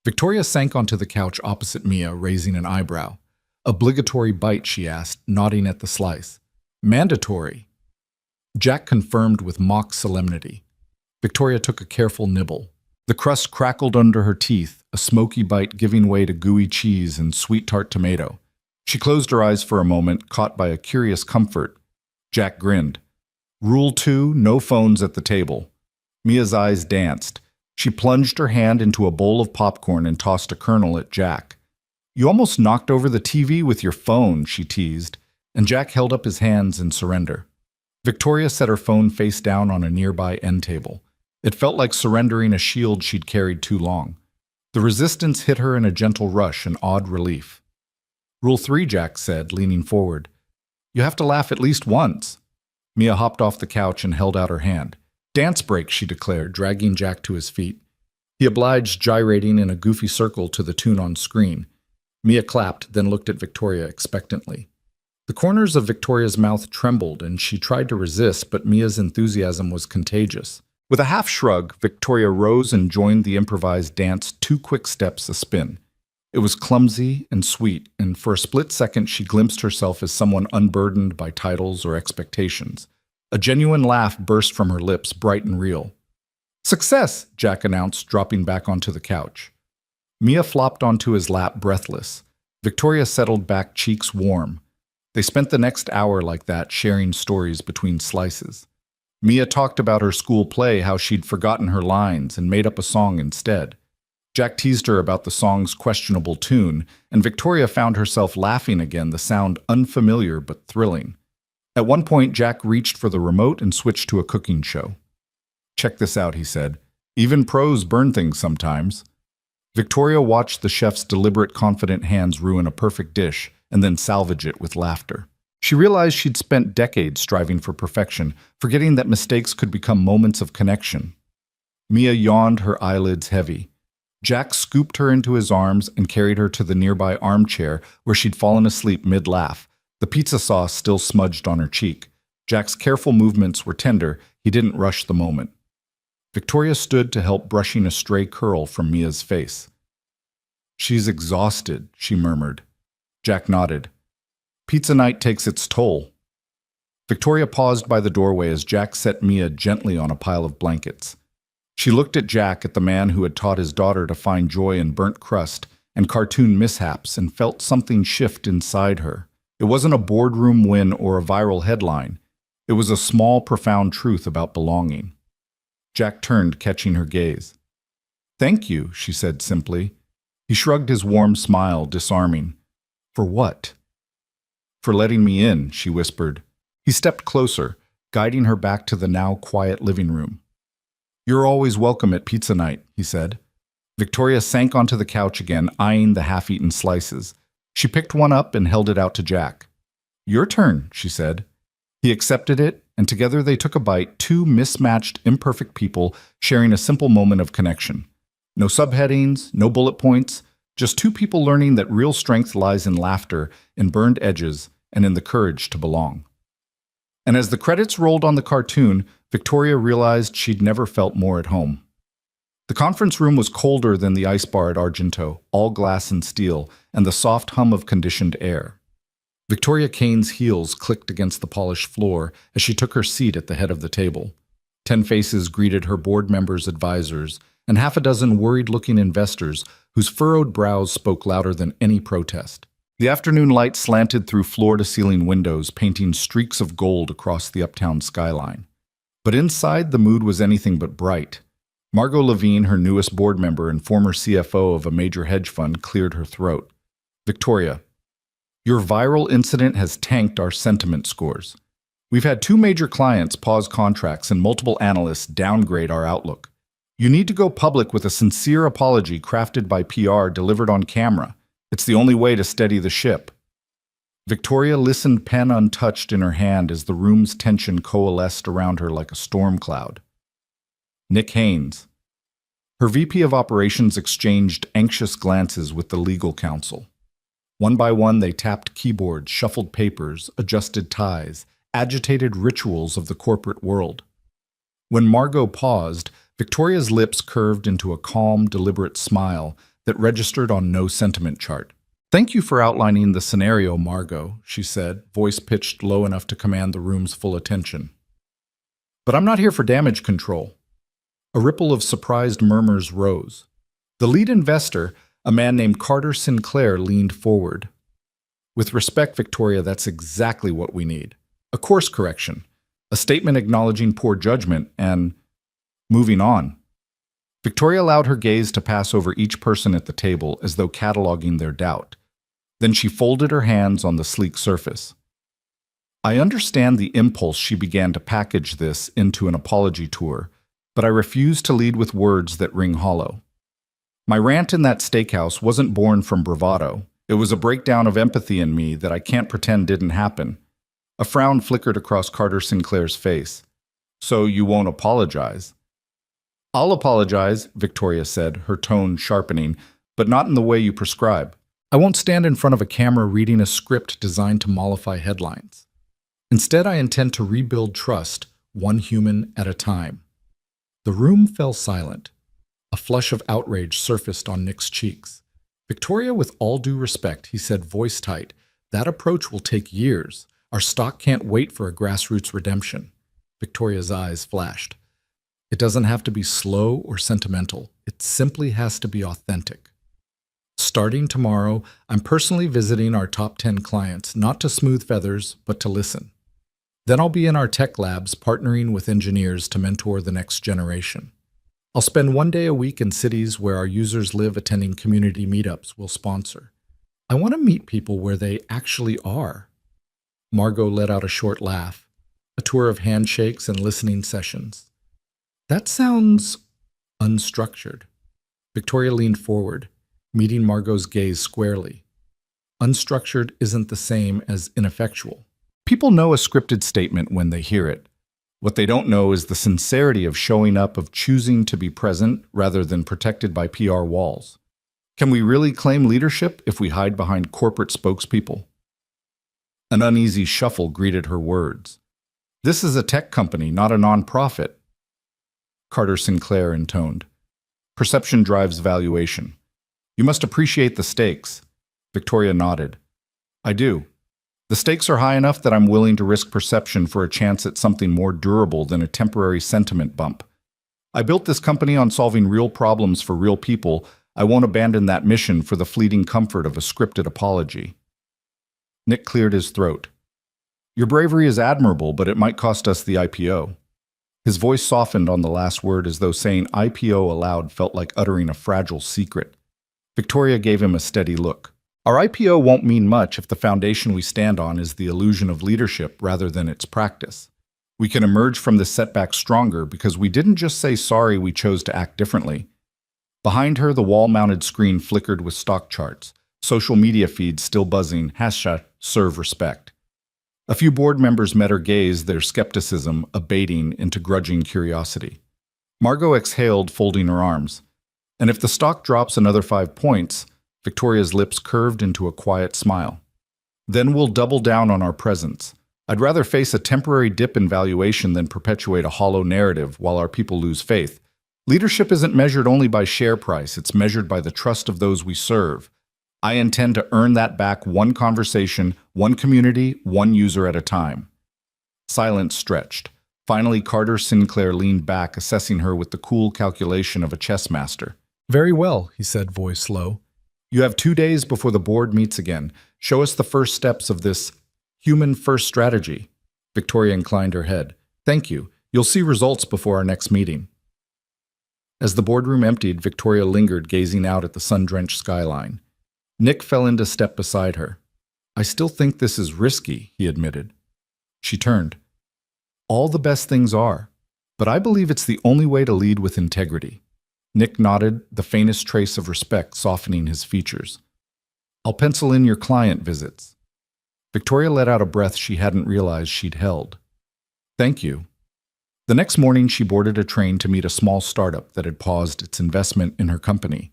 Victoria sank onto the couch opposite Mia, raising an eyebrow. "Obligatory bite?" she asked, nodding at the slice. "Mandatory." Jack confirmed with mock solemnity. Victoria took a careful nibble. The crust crackled under her teeth, a smoky bite giving way to gooey cheese and sweet tart tomato. She closed her eyes for a moment, caught by a curious comfort. Jack grinned. "Rule 2, no phones at the table." Mia's eyes danced. She plunged her hand into a bowl of popcorn and tossed a kernel at Jack. "You almost knocked over the TV with your phone," she teased, and Jack held up his hands in surrender. Victoria set her phone face down on a nearby end table. It felt like surrendering a shield she'd carried too long. The resistance hit her in a gentle rush, an odd relief. "Rule 3, Jack said, leaning forward. "You have to laugh at least once." Mia hopped off the couch and held out her hand. "Dance break," she declared, dragging Jack to his feet. He obliged, gyrating in a goofy circle to the tune on screen. Mia clapped, then looked at Victoria expectantly. The corners of Victoria's mouth trembled, and she tried to resist, but Mia's enthusiasm was contagious. With a half shrug, Victoria rose and joined the improvised dance, 2 quick steps a spin. It was clumsy and sweet, and for a split second she glimpsed herself as someone unburdened by titles or expectations. A genuine laugh burst from her lips, bright and real. "Success!" Jack announced, dropping back onto the couch. Mia flopped onto his lap, breathless. Victoria settled back, cheeks warm. They spent the next hour like that, sharing stories between slices. Mia talked about her school play, how she'd forgotten her lines and made up a song instead. Jack teased her about the song's questionable tune, and Victoria found herself laughing again, the sound unfamiliar but thrilling. At one point, Jack reached for the remote and switched to a cooking show. "Check this out," he said. "Even pros burn things sometimes." Victoria watched the chef's deliberate, confident hands ruin a perfect dish and then salvage it with laughter. She realized she'd spent decades striving for perfection, forgetting that mistakes could become moments of connection. Mia yawned, her eyelids heavy. Jack scooped her into his arms and carried her to the nearby armchair where she'd fallen asleep mid-laugh, the pizza sauce still smudged on her cheek. Jack's careful movements were tender. He didn't rush the moment. Victoria stood to help, brushing a stray curl from Mia's face. "She's exhausted," she murmured. Jack nodded. "Pizza night takes its toll." Victoria paused by the doorway as Jack set Mia gently on a pile of blankets. She looked at Jack, at the man who had taught his daughter to find joy in burnt crust and cartoon mishaps, and felt something shift inside her. It wasn't a boardroom win or a viral headline. It was a small, profound truth about belonging. Jack turned, catching her gaze. "Thank you," she said simply. He shrugged, his warm smile disarming. "For what?" "For letting me in," she whispered. He stepped closer, guiding her back to the now quiet living room. "You're always welcome at pizza night," he said. Victoria sank onto the couch again, eyeing the half-eaten slices. She picked one up and held it out to Jack. "Your turn," she said. He accepted it, and together they took a bite, 2 mismatched, imperfect people sharing a simple moment of connection. No subheadings, no bullet points, just 2 people learning that real strength lies in laughter, in burned edges, and in the courage to belong. And as the credits rolled on the cartoon, Victoria realized she'd never felt more at home. The conference room was colder than the ice bar at Argento, all glass and steel, and the soft hum of conditioned air. Victoria Kane's heels clicked against the polished floor as she took her seat at the head of the table. 10 faces greeted her, board members, advisors, and half a dozen worried-looking investors whose furrowed brows spoke louder than any protest. The afternoon light slanted through floor-to-ceiling windows, painting streaks of gold across the uptown skyline. But inside, the mood was anything but bright. Margot Levine, her newest board member and former CFO of a major hedge fund, cleared her throat. "Victoria, your viral incident has tanked our sentiment scores. We've had 2 major clients pause contracts and multiple analysts downgrade our outlook. You need to go public with a sincere apology crafted by PR delivered on camera. It's the only way to steady the ship." Victoria listened, pen untouched in her hand, as the room's tension coalesced around her like a storm cloud. Nick Haynes. Her VP of Operations exchanged anxious glances with the legal counsel. One by one, they tapped keyboards, shuffled papers, adjusted ties, agitated rituals of the corporate world. When Margot paused, Victoria's lips curved into a calm, deliberate smile that registered on no sentiment chart. "Thank you for outlining the scenario, Margot," she said, voice pitched low enough to command the room's full attention. "But I'm not here for damage control." A ripple of surprised murmurs rose. The lead investor, a man named Carter Sinclair, leaned forward. "With respect, Victoria, that's exactly what we need. A course correction, a statement acknowledging poor judgment, and moving on." Victoria allowed her gaze to pass over each person at the table as though cataloging their doubt. Then she folded her hands on the sleek surface. "I understand the impulse," she began to package this into an apology tour, "but I refuse to lead with words that ring hollow. My rant in that steakhouse wasn't born from bravado. It was a breakdown of empathy in me that I can't pretend didn't happen." A frown flickered across Carter Sinclair's face. "So you won't apologize?" "I'll apologize," Victoria said, her tone sharpening, "but not in the way you prescribe. I won't stand in front of a camera reading a script designed to mollify headlines. Instead, I intend to rebuild trust, one human at a time." The room fell silent. A flush of outrage surfaced on Nick's cheeks. "Victoria, with all due respect," he said, voice tight, "that approach will take years. Our stock can't wait for a grassroots redemption." Victoria's eyes flashed. "It doesn't have to be slow or sentimental. It simply has to be authentic. Starting tomorrow, I'm personally visiting our top 10 clients, not to smooth feathers, but to listen. Then I'll be in our tech labs partnering with engineers to mentor the next generation. I'll spend 1 day a week in cities where our users live, attending community meetups we'll sponsor. I want to meet people where they actually are." Margot let out a short laugh, a tour of handshakes and listening sessions. "That sounds unstructured." Victoria leaned forward, meeting Margot's gaze squarely. "Unstructured isn't the same as ineffectual. People know a scripted statement when they hear it. What they don't know is the sincerity of showing up, of choosing to be present rather than protected by PR walls. Can we really claim leadership if we hide behind corporate spokespeople?" An uneasy shuffle greeted her words. "This is a tech company, not a nonprofit," Carter Sinclair intoned. "Perception drives valuation. You must appreciate the stakes." Victoria nodded. "I do. The stakes are high enough that I'm willing to risk perception for a chance at something more durable than a temporary sentiment bump. I built this company on solving real problems for real people. I won't abandon that mission for the fleeting comfort of a scripted apology." Nick cleared his throat. "Your bravery is admirable, but it might cost us the IPO." His voice softened on the last word, as though saying IPO aloud felt like uttering a fragile secret. Victoria gave him a steady look. "Our IPO won't mean much if the foundation we stand on is the illusion of leadership rather than its practice. We can emerge from this setback stronger because we didn't just say sorry, we chose to act differently." Behind her, the wall-mounted screen flickered with stock charts, social media feeds still buzzing, #serve respect. A few board members met her gaze, their skepticism abating into grudging curiosity. Margot exhaled, folding her arms. "And if the stock drops another 5 points, Victoria's lips curved into a quiet smile. "Then we'll double down on our presence. I'd rather face a temporary dip in valuation than perpetuate a hollow narrative while our people lose faith. Leadership isn't measured only by share price, it's measured by the trust of those we serve. I intend to earn that back, one conversation, one community, one user at a time." Silence stretched. Finally, Carter Sinclair leaned back, assessing her with the cool calculation of a chess master. "Very well," he said, voice low. You have 2 days before the board meets again. Show us the first steps of this human-first strategy." Victoria inclined her head. "Thank you. You'll see results before our next meeting." As the boardroom emptied, Victoria lingered, gazing out at the sun-drenched skyline. Nick fell into step beside her. "I still think this is risky," he admitted. She turned. "All the best things are, but I believe it's the only way to lead with integrity." Nick nodded, the faintest trace of respect softening his features. "I'll pencil in your client visits." Victoria let out a breath she hadn't realized she'd held. "Thank you." The next morning, she boarded a train to meet a small startup that had paused its investment in her company.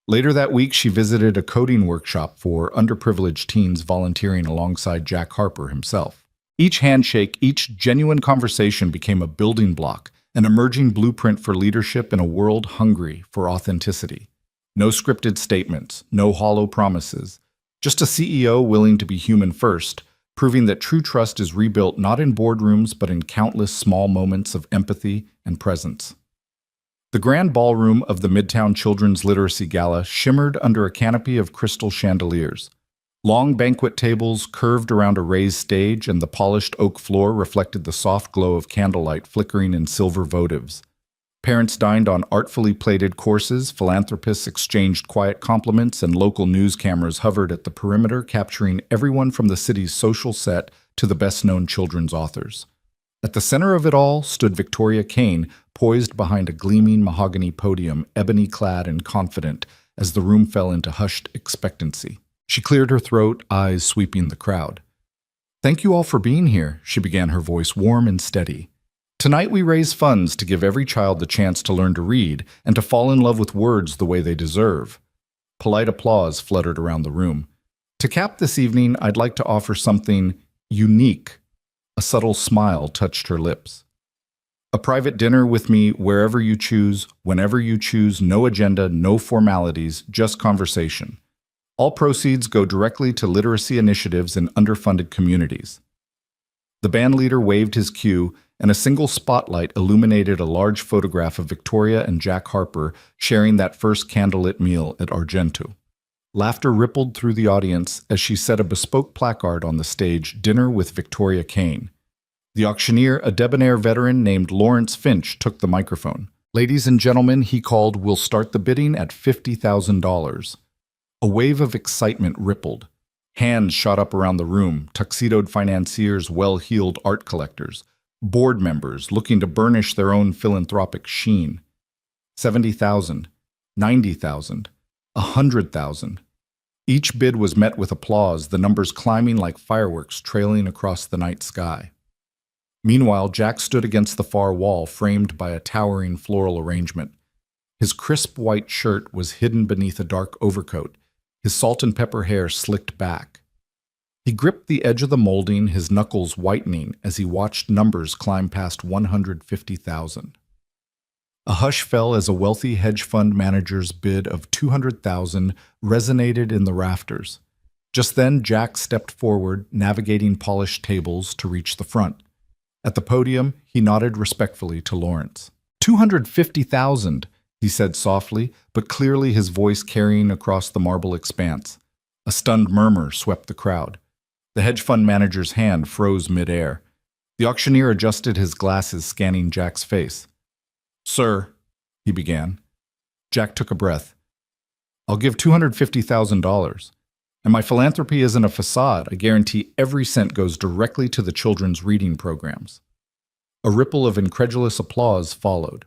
Later that week, she visited a coding workshop for underprivileged teens, volunteering alongside Jack Harper himself. Each handshake, each genuine conversation became a building block, an emerging blueprint for leadership in a world hungry for authenticity. No scripted statements, no hollow promises, just a CEO willing to be human first, proving that true trust is rebuilt not in boardrooms but in countless small moments of empathy and presence. The grand ballroom of the Midtown Children's Literacy Gala shimmered under a canopy of crystal chandeliers. Long banquet tables curved around a raised stage, and the polished oak floor reflected the soft glow of candlelight flickering in silver votives. Parents dined on artfully plated courses, philanthropists exchanged quiet compliments, and local news cameras hovered at the perimeter, capturing everyone from the city's social set to the best-known children's authors. At the center of it all stood Victoria Kane, poised behind a gleaming mahogany podium, ebony-clad and confident, as the room fell into hushed expectancy. She cleared her throat, eyes sweeping the crowd. "Thank you all for being here," she began, her voice warm and steady. "Tonight we raise funds to give every child the chance to learn to read and to fall in love with words the way they deserve." Polite applause fluttered around the room. "To cap this evening, I'd like to offer something unique." A subtle smile touched her lips. "A private dinner with me wherever you choose, whenever you choose, no agenda, no formalities, just conversation. All proceeds go directly to literacy initiatives in underfunded communities." The bandleader waved his cue, and a single spotlight illuminated a large photograph of Victoria and Jack Harper sharing that first candlelit meal at Argento. Laughter rippled through the audience as she set a bespoke placard on the stage, "Dinner with Victoria Kane." The auctioneer, a debonair veteran named Lawrence Finch, took the microphone. "Ladies and gentlemen," he called, "we'll start the bidding at $50,000. A wave of excitement rippled. Hands shot up around the room, tuxedoed financiers, well-heeled art collectors, board members looking to burnish their own philanthropic sheen. 70,000, 90,000, 100,000. Each bid was met with applause, the numbers climbing like fireworks trailing across the night sky. Meanwhile, Jack stood against the far wall, framed by a towering floral arrangement. His crisp white shirt was hidden beneath a dark overcoat, his salt and pepper hair slicked back. He gripped the edge of the molding, his knuckles whitening as he watched numbers climb past 150,000. A hush fell as a wealthy hedge fund manager's bid of 200,000 resonated in the rafters. Just then, Jack stepped forward, navigating polished tables to reach the front. At the podium, he nodded respectfully to Lawrence. 250,000, he said softly, but clearly, his voice carrying across the marble expanse. A stunned murmur swept the crowd. The hedge fund manager's hand froze midair. The auctioneer adjusted his glasses, scanning Jack's face. "Sir," he began. Jack took a breath. "I'll give $250,000. And my philanthropy isn't a facade. I guarantee every cent goes directly to the children's reading programs." A ripple of incredulous applause followed.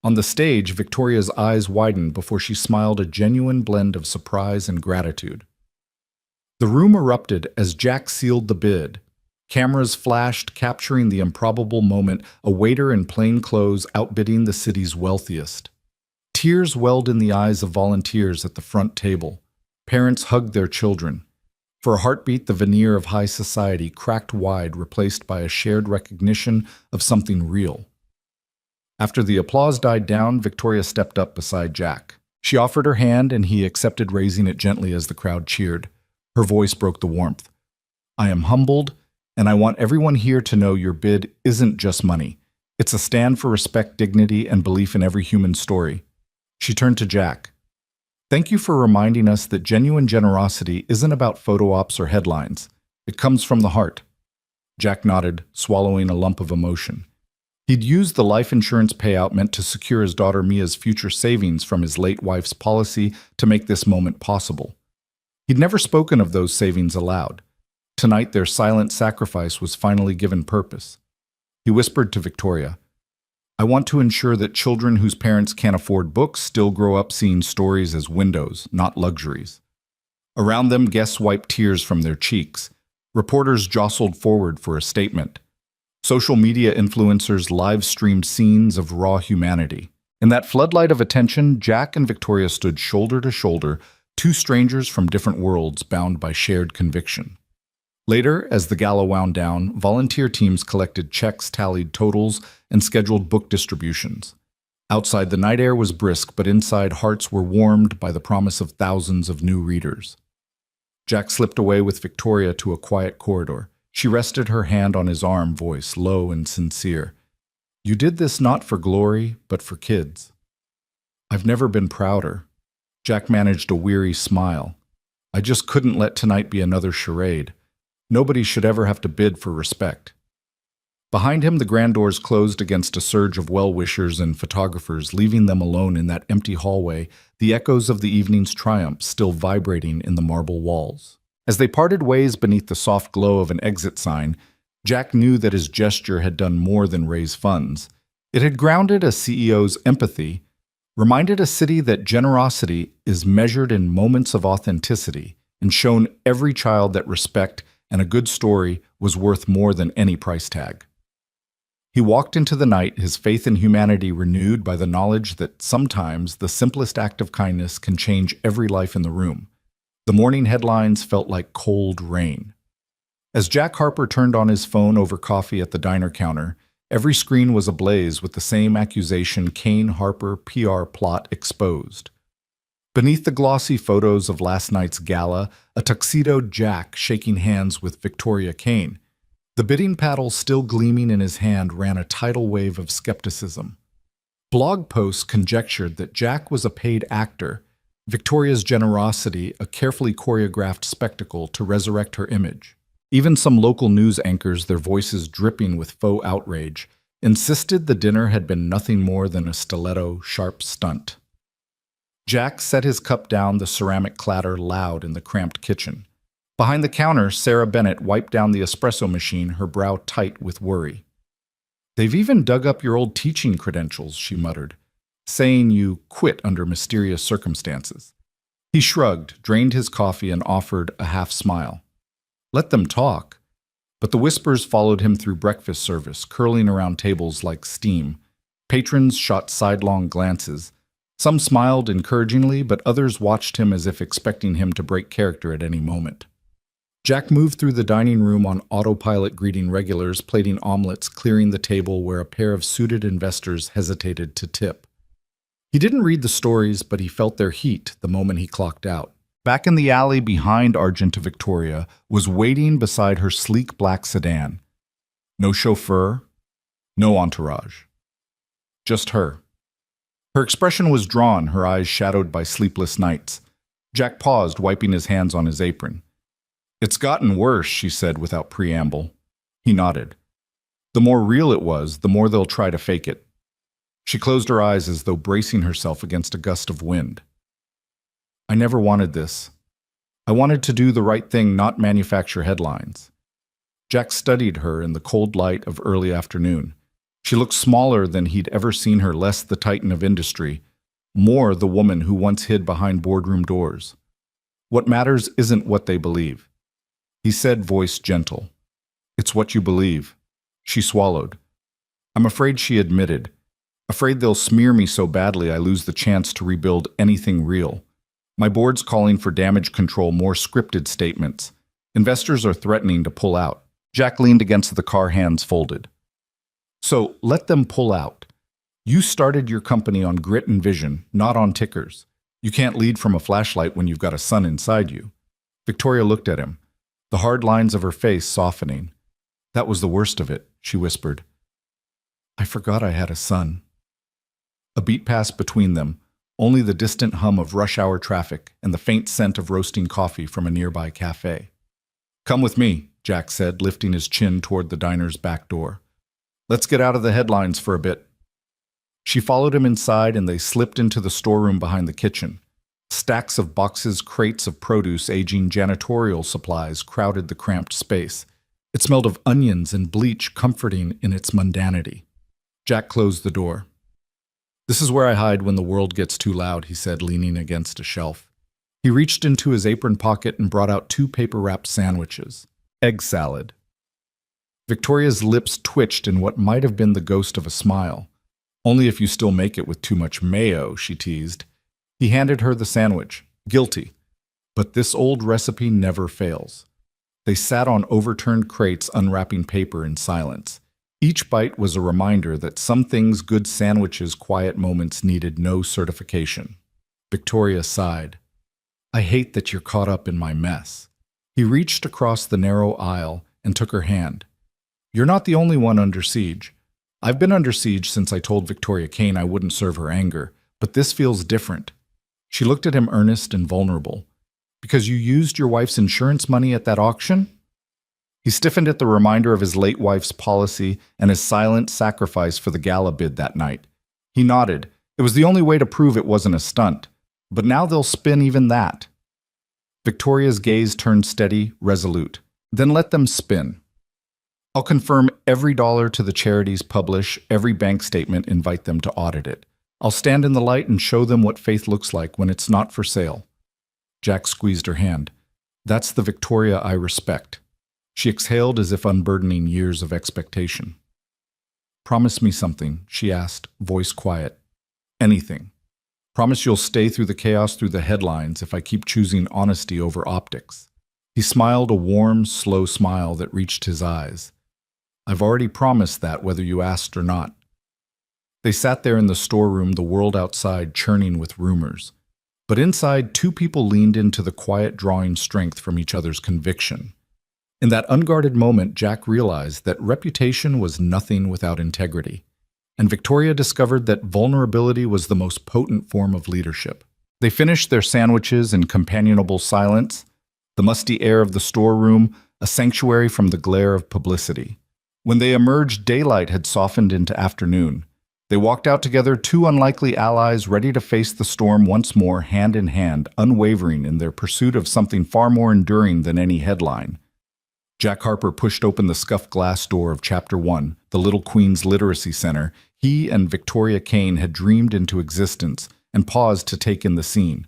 On the stage, Victoria's eyes widened before she smiled, a genuine blend of surprise and gratitude. The room erupted as Jack sealed the bid. Cameras flashed, capturing the improbable moment, a waiter in plain clothes outbidding the city's wealthiest. Tears welled in the eyes of volunteers at the front table. Parents hugged their children. For a heartbeat, the veneer of high society cracked wide, replaced by a shared recognition of something real. After the applause died down, Victoria stepped up beside Jack. She offered her hand, and he accepted, raising it gently as the crowd cheered. Her voice broke the warmth. "I am humbled, and I want everyone here to know your bid isn't just money. It's a stand for respect, dignity, and belief in every human story." She turned to Jack. Thank you for reminding us that genuine generosity isn't about photo ops or headlines. It comes from the heart. Jack nodded, swallowing a lump of emotion. He'd used the life insurance payout meant to secure his daughter Mia's future savings from his late wife's policy to make this moment possible. He'd never spoken of those savings aloud. Tonight, their silent sacrifice was finally given purpose. He whispered to Victoria, "I want to ensure that children whose parents can't afford books still grow up seeing stories as windows, not luxuries." Around them, guests wiped tears from their cheeks. Reporters jostled forward for a statement. Social media influencers live-streamed scenes of raw humanity. In that floodlight of attention, Jack and Victoria stood shoulder to shoulder, two strangers from different worlds bound by shared conviction. Later, as the gala wound down, volunteer teams collected checks, tallied totals, and scheduled book distributions. Outside, the night air was brisk, but inside, hearts were warmed by the promise of thousands of new readers. Jack slipped away with Victoria to a quiet corridor. She rested her hand on his arm, voice low and sincere. "You did this not for glory, but for kids." "I've never been prouder." Jack managed a weary smile. "I just couldn't let tonight be another charade. Nobody should ever have to bid for respect." Behind him, the grand doors closed against a surge of well-wishers and photographers, leaving them alone in that empty hallway, the echoes of the evening's triumph still vibrating in the marble walls. As they parted ways beneath the soft glow of an exit sign, Jack knew that his gesture had done more than raise funds. It had grounded a CEO's empathy, reminded a city that generosity is measured in moments of authenticity, and shown every child that respect and a good story was worth more than any price tag. He walked into the night, his faith in humanity renewed by the knowledge that sometimes the simplest act of kindness can change every life in the room. The morning headlines felt like cold rain. As Jack Harper turned on his phone over coffee at the diner counter, every screen was ablaze with the same accusation: Kane Harper PR plot exposed. Beneath the glossy photos of last night's gala, a tuxedoed Jack shaking hands with Victoria Kane. The bidding paddle still gleaming in his hand ran a tidal wave of skepticism. Blog posts conjectured that Jack was a paid actor, Victoria's generosity a carefully choreographed spectacle to resurrect her image. Even some local news anchors, their voices dripping with faux outrage, insisted the dinner had been nothing more than a stiletto-sharp stunt. Jack set his cup down, the ceramic clatter loud in the cramped kitchen. Behind the counter, Sarah Bennett wiped down the espresso machine, her brow tight with worry. "They've even dug up your old teaching credentials," she muttered, "saying you quit under mysterious circumstances." He shrugged, drained his coffee, and offered a half-smile. Let them talk. But the whispers followed him through breakfast service, curling around tables like steam. Patrons shot sidelong glances. Some smiled encouragingly, but others watched him as if expecting him to break character at any moment. Jack moved through the dining room on autopilot, greeting regulars, plating omelets, clearing the table where a pair of suited investors hesitated to tip. He didn't read the stories, but he felt their heat the moment he clocked out. Back in the alley behind Argenta Victoria was waiting beside her sleek black sedan. No chauffeur, no entourage. Just her. Her expression was drawn, her eyes shadowed by sleepless nights. Jack paused, wiping his hands on his apron. "It's gotten worse," she said without preamble. He nodded. "The more real it was, the more they'll try to fake it." She closed her eyes as though bracing herself against a gust of wind. "I never wanted this. I wanted to do the right thing, not manufacture headlines." Jack studied her in the cold light of early afternoon. She looked smaller than he'd ever seen her, less the titan of industry, more the woman who once hid behind boardroom doors. "What matters isn't what they believe," he said, voice gentle. "It's what you believe." She swallowed. "I'm afraid," she admitted. "Afraid they'll smear me so badly I lose the chance to rebuild anything real. My board's calling for damage control, more scripted statements. Investors are threatening to pull out." Jack leaned against the car, hands folded. "So let them pull out. You started your company on grit and vision, not on tickers. You can't lead from a flashlight when you've got a sun inside you." Victoria looked at him, the hard lines of her face softening. "That was the worst of it," she whispered. "I forgot I had a son." A beat passed between them, only the distant hum of rush-hour traffic and the faint scent of roasting coffee from a nearby cafe. "Come with me," Jack said, lifting his chin toward the diner's back door. "Let's get out of the headlines for a bit." She followed him inside and they slipped into the storeroom behind the kitchen. Stacks of boxes, crates of produce, aging janitorial supplies crowded the cramped space. It smelled of onions and bleach, comforting in its mundanity. Jack closed the door. "This is where I hide when the world gets too loud," he said, leaning against a shelf. He reached into his apron pocket and brought out 2 paper-wrapped sandwiches. Egg salad. Victoria's lips twitched in what might have been the ghost of a smile. "Only if you still make it with too much mayo," she teased. He handed her the sandwich. Guilty. But this old recipe never fails. They sat on overturned crates unwrapping paper in silence. Each bite was a reminder that some things good sandwiches' quiet moments needed no certification. Victoria sighed. "I hate that you're caught up in my mess." He reached across the narrow aisle and took her hand. "You're not the only one under siege. I've been under siege since I told Victoria Kane I wouldn't serve her anger, but this feels different." She looked at him earnest and vulnerable. "Because you used your wife's insurance money at that auction?" He stiffened at the reminder of his late wife's policy and his silent sacrifice for the gala bid that night. He nodded. It was the only way to prove it wasn't a stunt. But now they'll spin even that. Victoria's gaze turned steady, resolute. "Then let them spin. I'll confirm every dollar to the charities, publish every bank statement, invite them to audit it. I'll stand in the light and show them what faith looks like when it's not for sale." Jack squeezed her hand. "That's the Victoria I respect." She exhaled as if unburdening years of expectation. "Promise me something," she asked, voice quiet. "Anything. Promise you'll stay through the chaos, through the headlines, if I keep choosing honesty over optics." He smiled a warm, slow smile that reached his eyes. "I've already promised that, whether you asked or not." They sat there in the storeroom, the world outside churning with rumors. But inside, 2 people leaned into the quiet, drawing strength from each other's conviction. In that unguarded moment, Jack realized that reputation was nothing without integrity. And Victoria discovered that vulnerability was the most potent form of leadership. They finished their sandwiches in companionable silence, the musty air of the storeroom a sanctuary from the glare of publicity. When they emerged, daylight had softened into afternoon. They walked out together, 2 unlikely allies ready to face the storm once more, hand in hand, unwavering in their pursuit of something far more enduring than any headline. Jack Harper pushed open the scuffed glass door of Chapter 1, the Little Queen's Literacy Center he and Victoria Kane had dreamed into existence, and paused to take in the scene.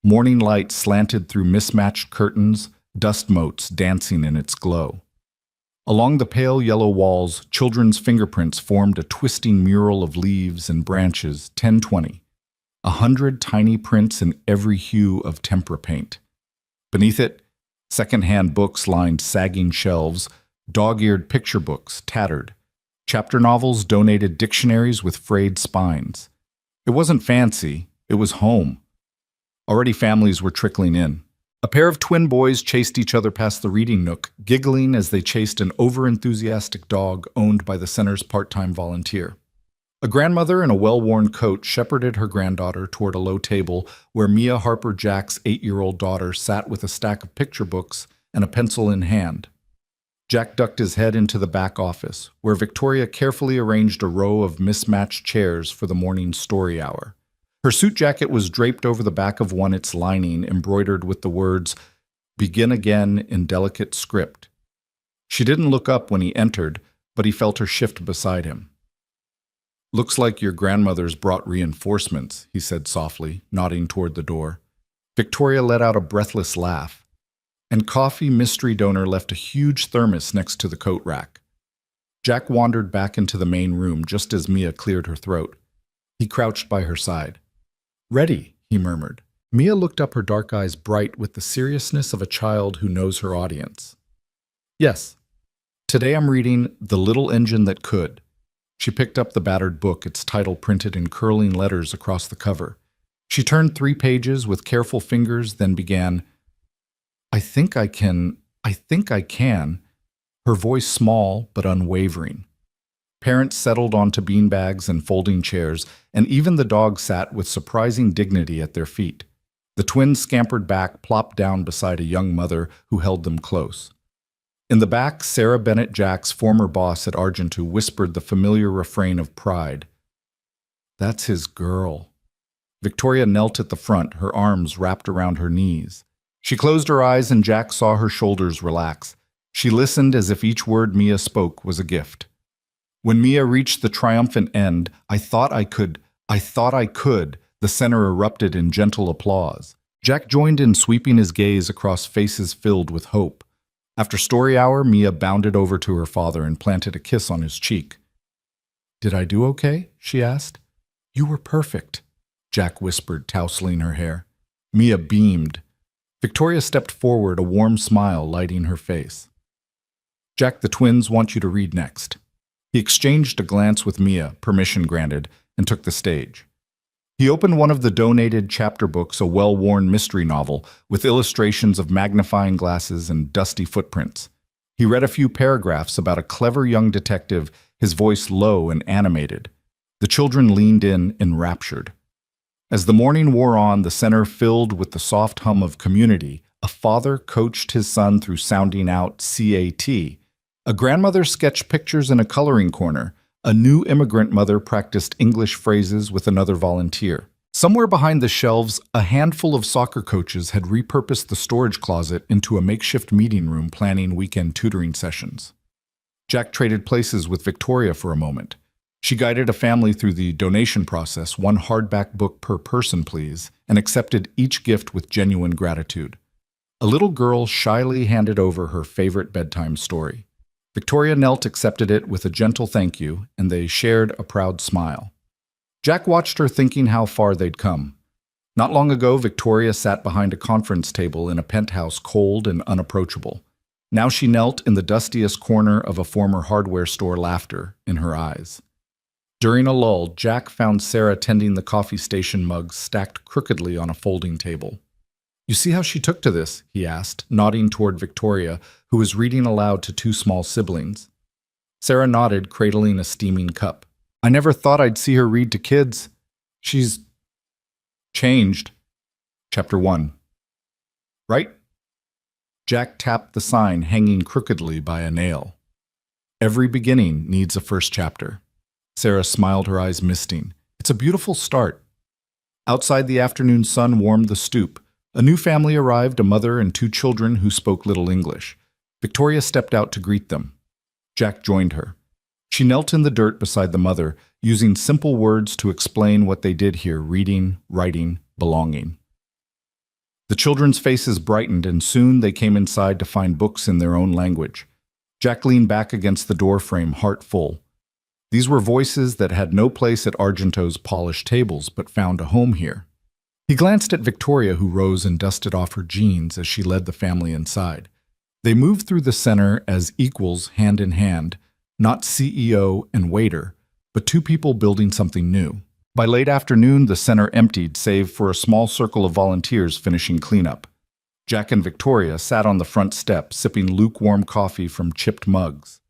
Morning light slanted through mismatched curtains, dust motes dancing in its glow. Along the pale yellow walls, children's fingerprints formed a twisting mural of leaves and branches, 1020. 100 tiny prints in every hue of tempera paint. Beneath it, second-hand books lined sagging shelves, dog-eared picture books, tattered. Chapter novels, donated dictionaries with frayed spines. It wasn't fancy, it was home. Already families were trickling in. A pair of twin boys chased each other past the reading nook, giggling as they chased an over-enthusiastic dog owned by the center's part-time volunteer. A grandmother in a well-worn coat shepherded her granddaughter toward a low table where Mia Harper Jack's 8-year-old daughter sat with a stack of picture books and a pencil in hand. Jack ducked his head into the back office, where Victoria carefully arranged a row of mismatched chairs for the morning story hour. Her suit jacket was draped over the back of one, its lining embroidered with the words, "Begin again" in delicate script. She didn't look up when he entered, but he felt her shift beside him. "Looks like your grandmother's brought reinforcements," he said softly, nodding toward the door. Victoria let out a breathless laugh. And Coffee Mystery Donor left a huge thermos next to the coat rack. Jack wandered back into the main room just as Mia cleared her throat. He crouched by her side. "Ready," he murmured. Mia looked up, her dark eyes bright with the seriousness of a child who knows her audience. "Yes. Today I'm reading The Little Engine That Could." She picked up the battered book, its title printed in curling letters across the cover. She turned 3 pages with careful fingers, then began, I think I can, her voice small but unwavering. Parents settled onto beanbags and folding chairs, and even the dog sat with surprising dignity at their feet. The twins scampered back, plopped down beside a young mother who held them close. In the back, Sarah Bennett Jack's former boss at Argentu whispered the familiar refrain of pride. "That's his girl." Victoria knelt at the front, her arms wrapped around her knees. She closed her eyes and Jack saw her shoulders relax. She listened as if each word Mia spoke was a gift. When Mia reached the triumphant end, I thought I could, the center erupted in gentle applause. Jack joined in, sweeping his gaze across faces filled with hope. After story hour, Mia bounded over to her father and planted a kiss on his cheek. "Did I do okay?" she asked. "You were perfect," Jack whispered, tousling her hair. Mia beamed. Victoria stepped forward, a warm smile lighting her face. "Jack, the twins want you to read next." He exchanged a glance with Mia, permission granted, and took the stage. He opened one of the donated chapter books, a well-worn mystery novel, with illustrations of magnifying glasses and dusty footprints. He read a few paragraphs about a clever young detective, his voice low and animated. The children leaned in, enraptured. As the morning wore on, the center filled with the soft hum of community. A father coached his son through sounding out CAT. A grandmother sketched pictures in a coloring corner. A new immigrant mother practiced English phrases with another volunteer. Somewhere behind the shelves, a handful of soccer coaches had repurposed the storage closet into a makeshift meeting room, planning weekend tutoring sessions. Jack traded places with Victoria for a moment. She guided a family through the donation process, one hardback book per person, please, and accepted each gift with genuine gratitude. A little girl shyly handed over her favorite bedtime story. Victoria knelt, accepted it with a gentle thank you, and they shared a proud smile. Jack watched her, thinking how far they'd come. Not long ago, Victoria sat behind a conference table in a penthouse, cold and unapproachable. Now she knelt in the dustiest corner of a former hardware store, laughter in her eyes. During a lull, Jack found Sarah tending the coffee station mugs stacked crookedly on a folding table. "You see how she took to this?" he asked, nodding toward Victoria, who was reading aloud to two small siblings. Sarah nodded, cradling a steaming cup. "I never thought I'd see her read to kids. She's changed." Chapter 1. Right? Jack tapped the sign hanging crookedly by a nail. "Every beginning needs a first chapter." Sarah smiled, her eyes misting. "It's a beautiful start." Outside, the afternoon sun warmed the stoop. A new family arrived, a mother and two children who spoke little English. Victoria stepped out to greet them. Jack joined her. She knelt in the dirt beside the mother, using simple words to explain what they did here: reading, writing, belonging. The children's faces brightened, and soon they came inside to find books in their own language. Jack leaned back against the doorframe, heart full. These were voices that had no place at Argento's polished tables, but found a home here. He glanced at Victoria, who rose and dusted off her jeans as she led the family inside. They moved through the center as equals, hand in hand, not CEO and waiter, but two people building something new. By late afternoon, the center emptied, save for a small circle of volunteers finishing cleanup. Jack and Victoria sat on the front step, sipping lukewarm coffee from chipped mugs.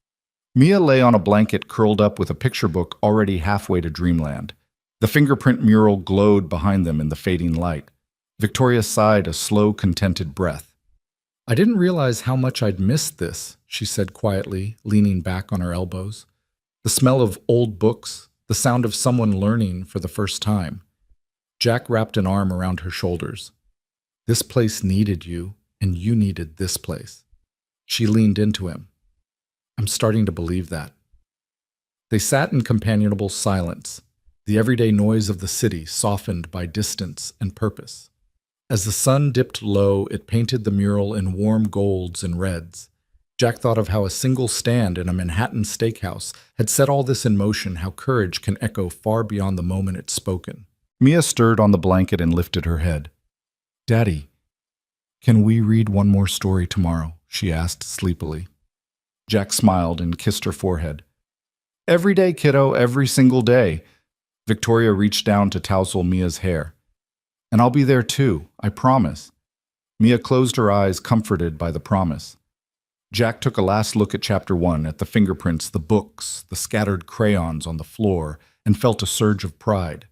Mia lay on a blanket, curled up with a picture book already halfway to dreamland. The fingerprint mural glowed behind them in the fading light. Victoria sighed a slow, contented breath. "I didn't realize how much I'd missed this," she said quietly, leaning back on her elbows. The smell of old books, the sound of someone learning for the first time. Jack wrapped an arm around her shoulders. "This place needed you, and you needed this place." She leaned into him. "I'm starting to believe that." They sat in companionable silence, the everyday noise of the city softened by distance and purpose. As the sun dipped low, it painted the mural in warm golds and reds. Jack thought of how a single stand in a Manhattan steakhouse had set all this in motion, how courage can echo far beyond the moment it's spoken. Mia stirred on the blanket and lifted her head. "Daddy, can we read one more story tomorrow?" she asked sleepily. Jack smiled and kissed her forehead. "Every day, kiddo, every single day." Victoria reached down to tousle Mia's hair. "And I'll be there too, I promise." Mia closed her eyes, comforted by the promise. Jack took a last look at Chapter 1, at the fingerprints, the books, the scattered crayons on the floor, and felt a surge of pride.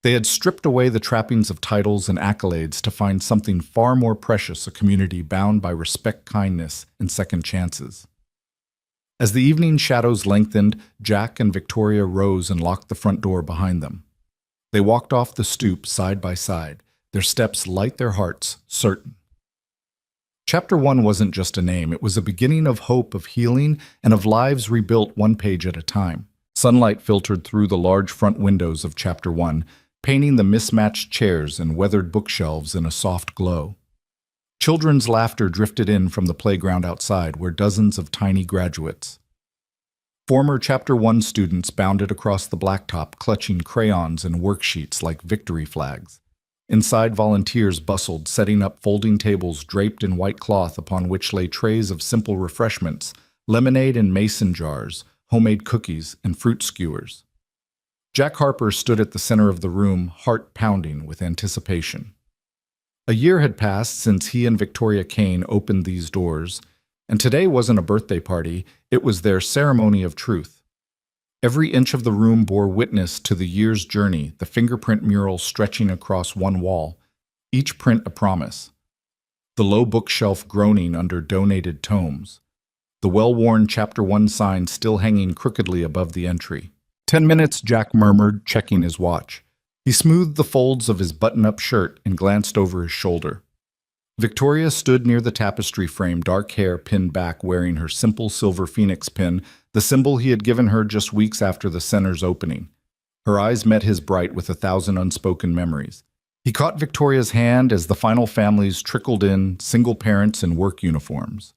They had stripped away the trappings of titles and accolades to find something far more precious, a community bound by respect, kindness, and second chances. As the evening shadows lengthened, Jack and Victoria rose and locked the front door behind them. They walked off the stoop side by side, their steps light, their hearts certain. Chapter 1 wasn't just a name, it was a beginning of hope, of healing, and of lives rebuilt one page at a time. Sunlight filtered through the large front windows of Chapter 1, painting the mismatched chairs and weathered bookshelves in a soft glow. Children's laughter drifted in from the playground outside, where dozens of tiny graduates. Former Chapter 1 students bounded across the blacktop, clutching crayons and worksheets like victory flags. Inside, volunteers bustled, setting up folding tables draped in white cloth upon which lay trays of simple refreshments, lemonade in mason jars, homemade cookies, and fruit skewers. Jack Harper stood at the center of the room, heart pounding with anticipation. A year had passed since he and Victoria Kane opened these doors, and today wasn't a birthday party, it was their ceremony of truth. Every inch of the room bore witness to the year's journey, the fingerprint mural stretching across one wall, each print a promise. The low bookshelf groaning under donated tomes. The well-worn Chapter 1 sign still hanging crookedly above the entry. 10 minutes, Jack murmured, checking his watch. He smoothed the folds of his button-up shirt and glanced over his shoulder. Victoria stood near the tapestry frame, dark hair pinned back, wearing her simple silver phoenix pin, the symbol he had given her just weeks after the center's opening. Her eyes met his bright with 1,000 unspoken memories. He caught Victoria's hand as the final families trickled in, single parents in work uniforms.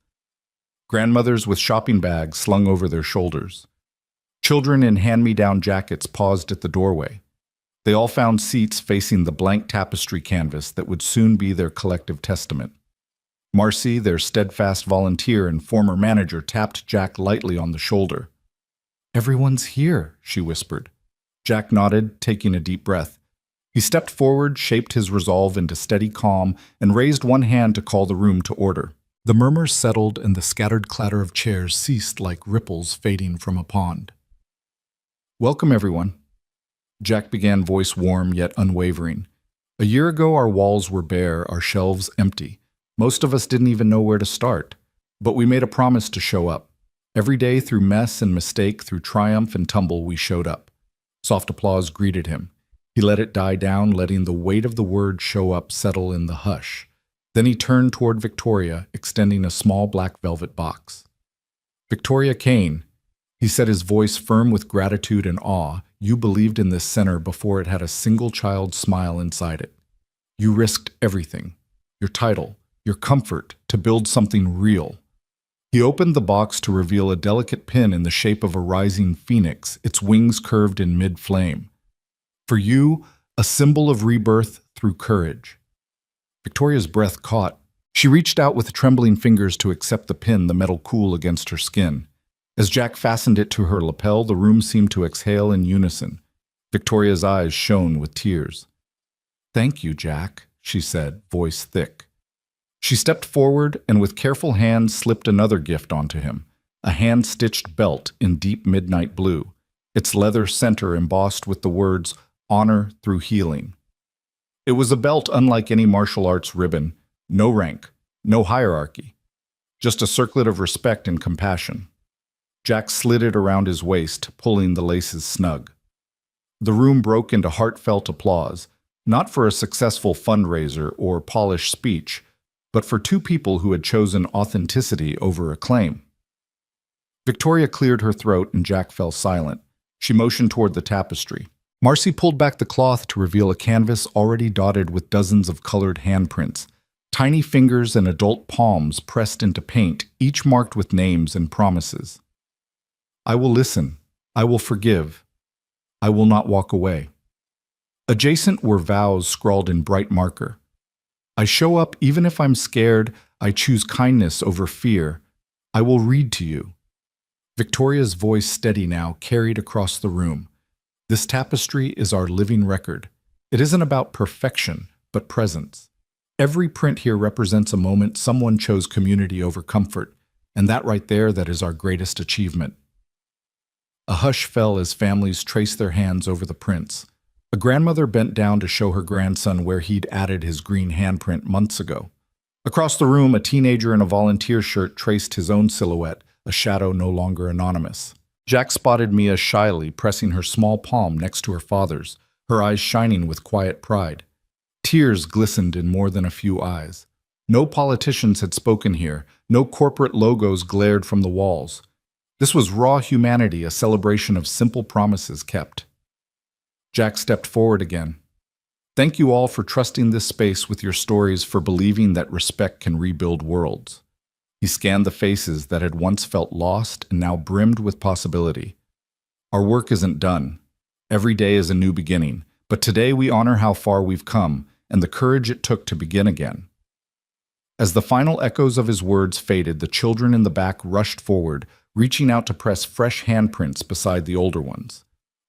Grandmothers with shopping bags slung over their shoulders. Children in hand-me-down jackets paused at the doorway. They all found seats facing the blank tapestry canvas that would soon be their collective testament. Marcy, their steadfast volunteer and former manager, tapped Jack lightly on the shoulder. "Everyone's here," she whispered. Jack nodded, taking a deep breath. He stepped forward, shaped his resolve into steady calm, and raised one hand to call the room to order. The murmurs settled, and the scattered clatter of chairs ceased like ripples fading from a pond. "Welcome, everyone." Jack began, voice warm yet unwavering. "A year ago, our walls were bare, our shelves empty. Most of us didn't even know where to start. But we made a promise to show up. Every day, through mess and mistake, through triumph and tumble, we showed up." Soft applause greeted him. He let it die down, letting the weight of the word "show up" settle in the hush. Then he turned toward Victoria, extending a small black velvet box. "Victoria Kane," he said, his voice firm with gratitude and awe, "you believed in this center before it had a single child's smile inside it. You risked everything, your title, your comfort, to build something real." He opened the box to reveal a delicate pin in the shape of a rising phoenix, its wings curved in mid-flame. "For you, a symbol of rebirth through courage." Victoria's breath caught. She reached out with trembling fingers to accept the pin, the metal cool against her skin. As Jack fastened it to her lapel, the room seemed to exhale in unison. Victoria's eyes shone with tears. "Thank you, Jack," she said, voice thick. She stepped forward and with careful hands slipped another gift onto him, a hand-stitched belt in deep midnight blue, its leather center embossed with the words, "Honor through healing." It was a belt unlike any martial arts ribbon, no rank, no hierarchy, just a circlet of respect and compassion. Jack slid it around his waist, pulling the laces snug. The room broke into heartfelt applause, not for a successful fundraiser or polished speech, but for two people who had chosen authenticity over acclaim. Victoria cleared her throat and Jack fell silent. She motioned toward the tapestry. Marcy pulled back the cloth to reveal a canvas already dotted with dozens of colored handprints, tiny fingers and adult palms pressed into paint, each marked with names and promises. "I will listen. I will forgive. I will not walk away." Adjacent were vows scrawled in bright marker. "I show up even if I'm scared. I choose kindness over fear. I will read to you." Victoria's voice, steady now, carried across the room. "This tapestry is our living record. It isn't about perfection, but presence. Every print here represents a moment someone chose community over comfort, And that right there, that is our greatest achievement. A hush fell as families traced their hands over the prints. A grandmother bent down to show her grandson where he'd added his green handprint months ago. Across the room, a teenager in a volunteer shirt traced his own silhouette, a shadow no longer anonymous. Jack spotted Mia shyly pressing her small palm next to her father's, her eyes shining with quiet pride. Tears glistened in more than a few eyes. No politicians had spoken here, no corporate logos glared from the walls. This was raw humanity, a celebration of simple promises kept. Jack stepped forward again. Thank you all for trusting this space with your stories, for believing that respect can rebuild worlds. He scanned the faces that had once felt lost and now brimmed with possibility. Our work isn't done. Every day is a new beginning, but today we honor how far we've come and the courage it took to begin again. As the final echoes of his words faded, the children in the back rushed forward, reaching out to press fresh handprints beside the older ones.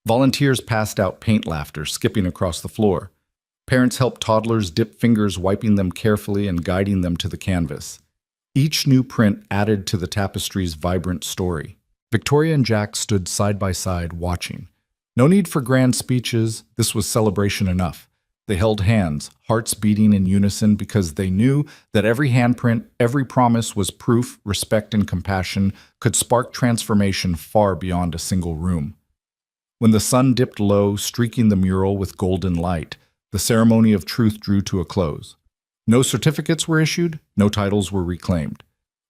Volunteers passed out paint laughter, skipping across the floor. Parents helped toddlers dip fingers, wiping them carefully and guiding them to the canvas. Each new print added to the tapestry's vibrant story. Victoria and Jack stood side by side, watching. No need for grand speeches, this was celebration enough. They held hands, hearts beating in unison, because they knew that every handprint, every promise was proof respect and compassion could spark transformation far beyond a single room. When the sun dipped low, streaking the mural with golden light, the ceremony of truth drew to a close. No certificates were issued, no titles were reclaimed.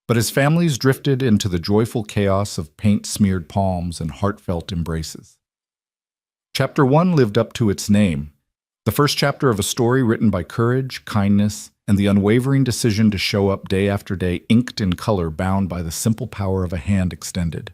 But as families drifted into the joyful chaos of paint-smeared palms and heartfelt embraces. Chapter 1 lived up to its name. The first chapter of a story written by courage, kindness, and the unwavering decision to show up day after day, inked in color, bound by the simple power of a hand extended.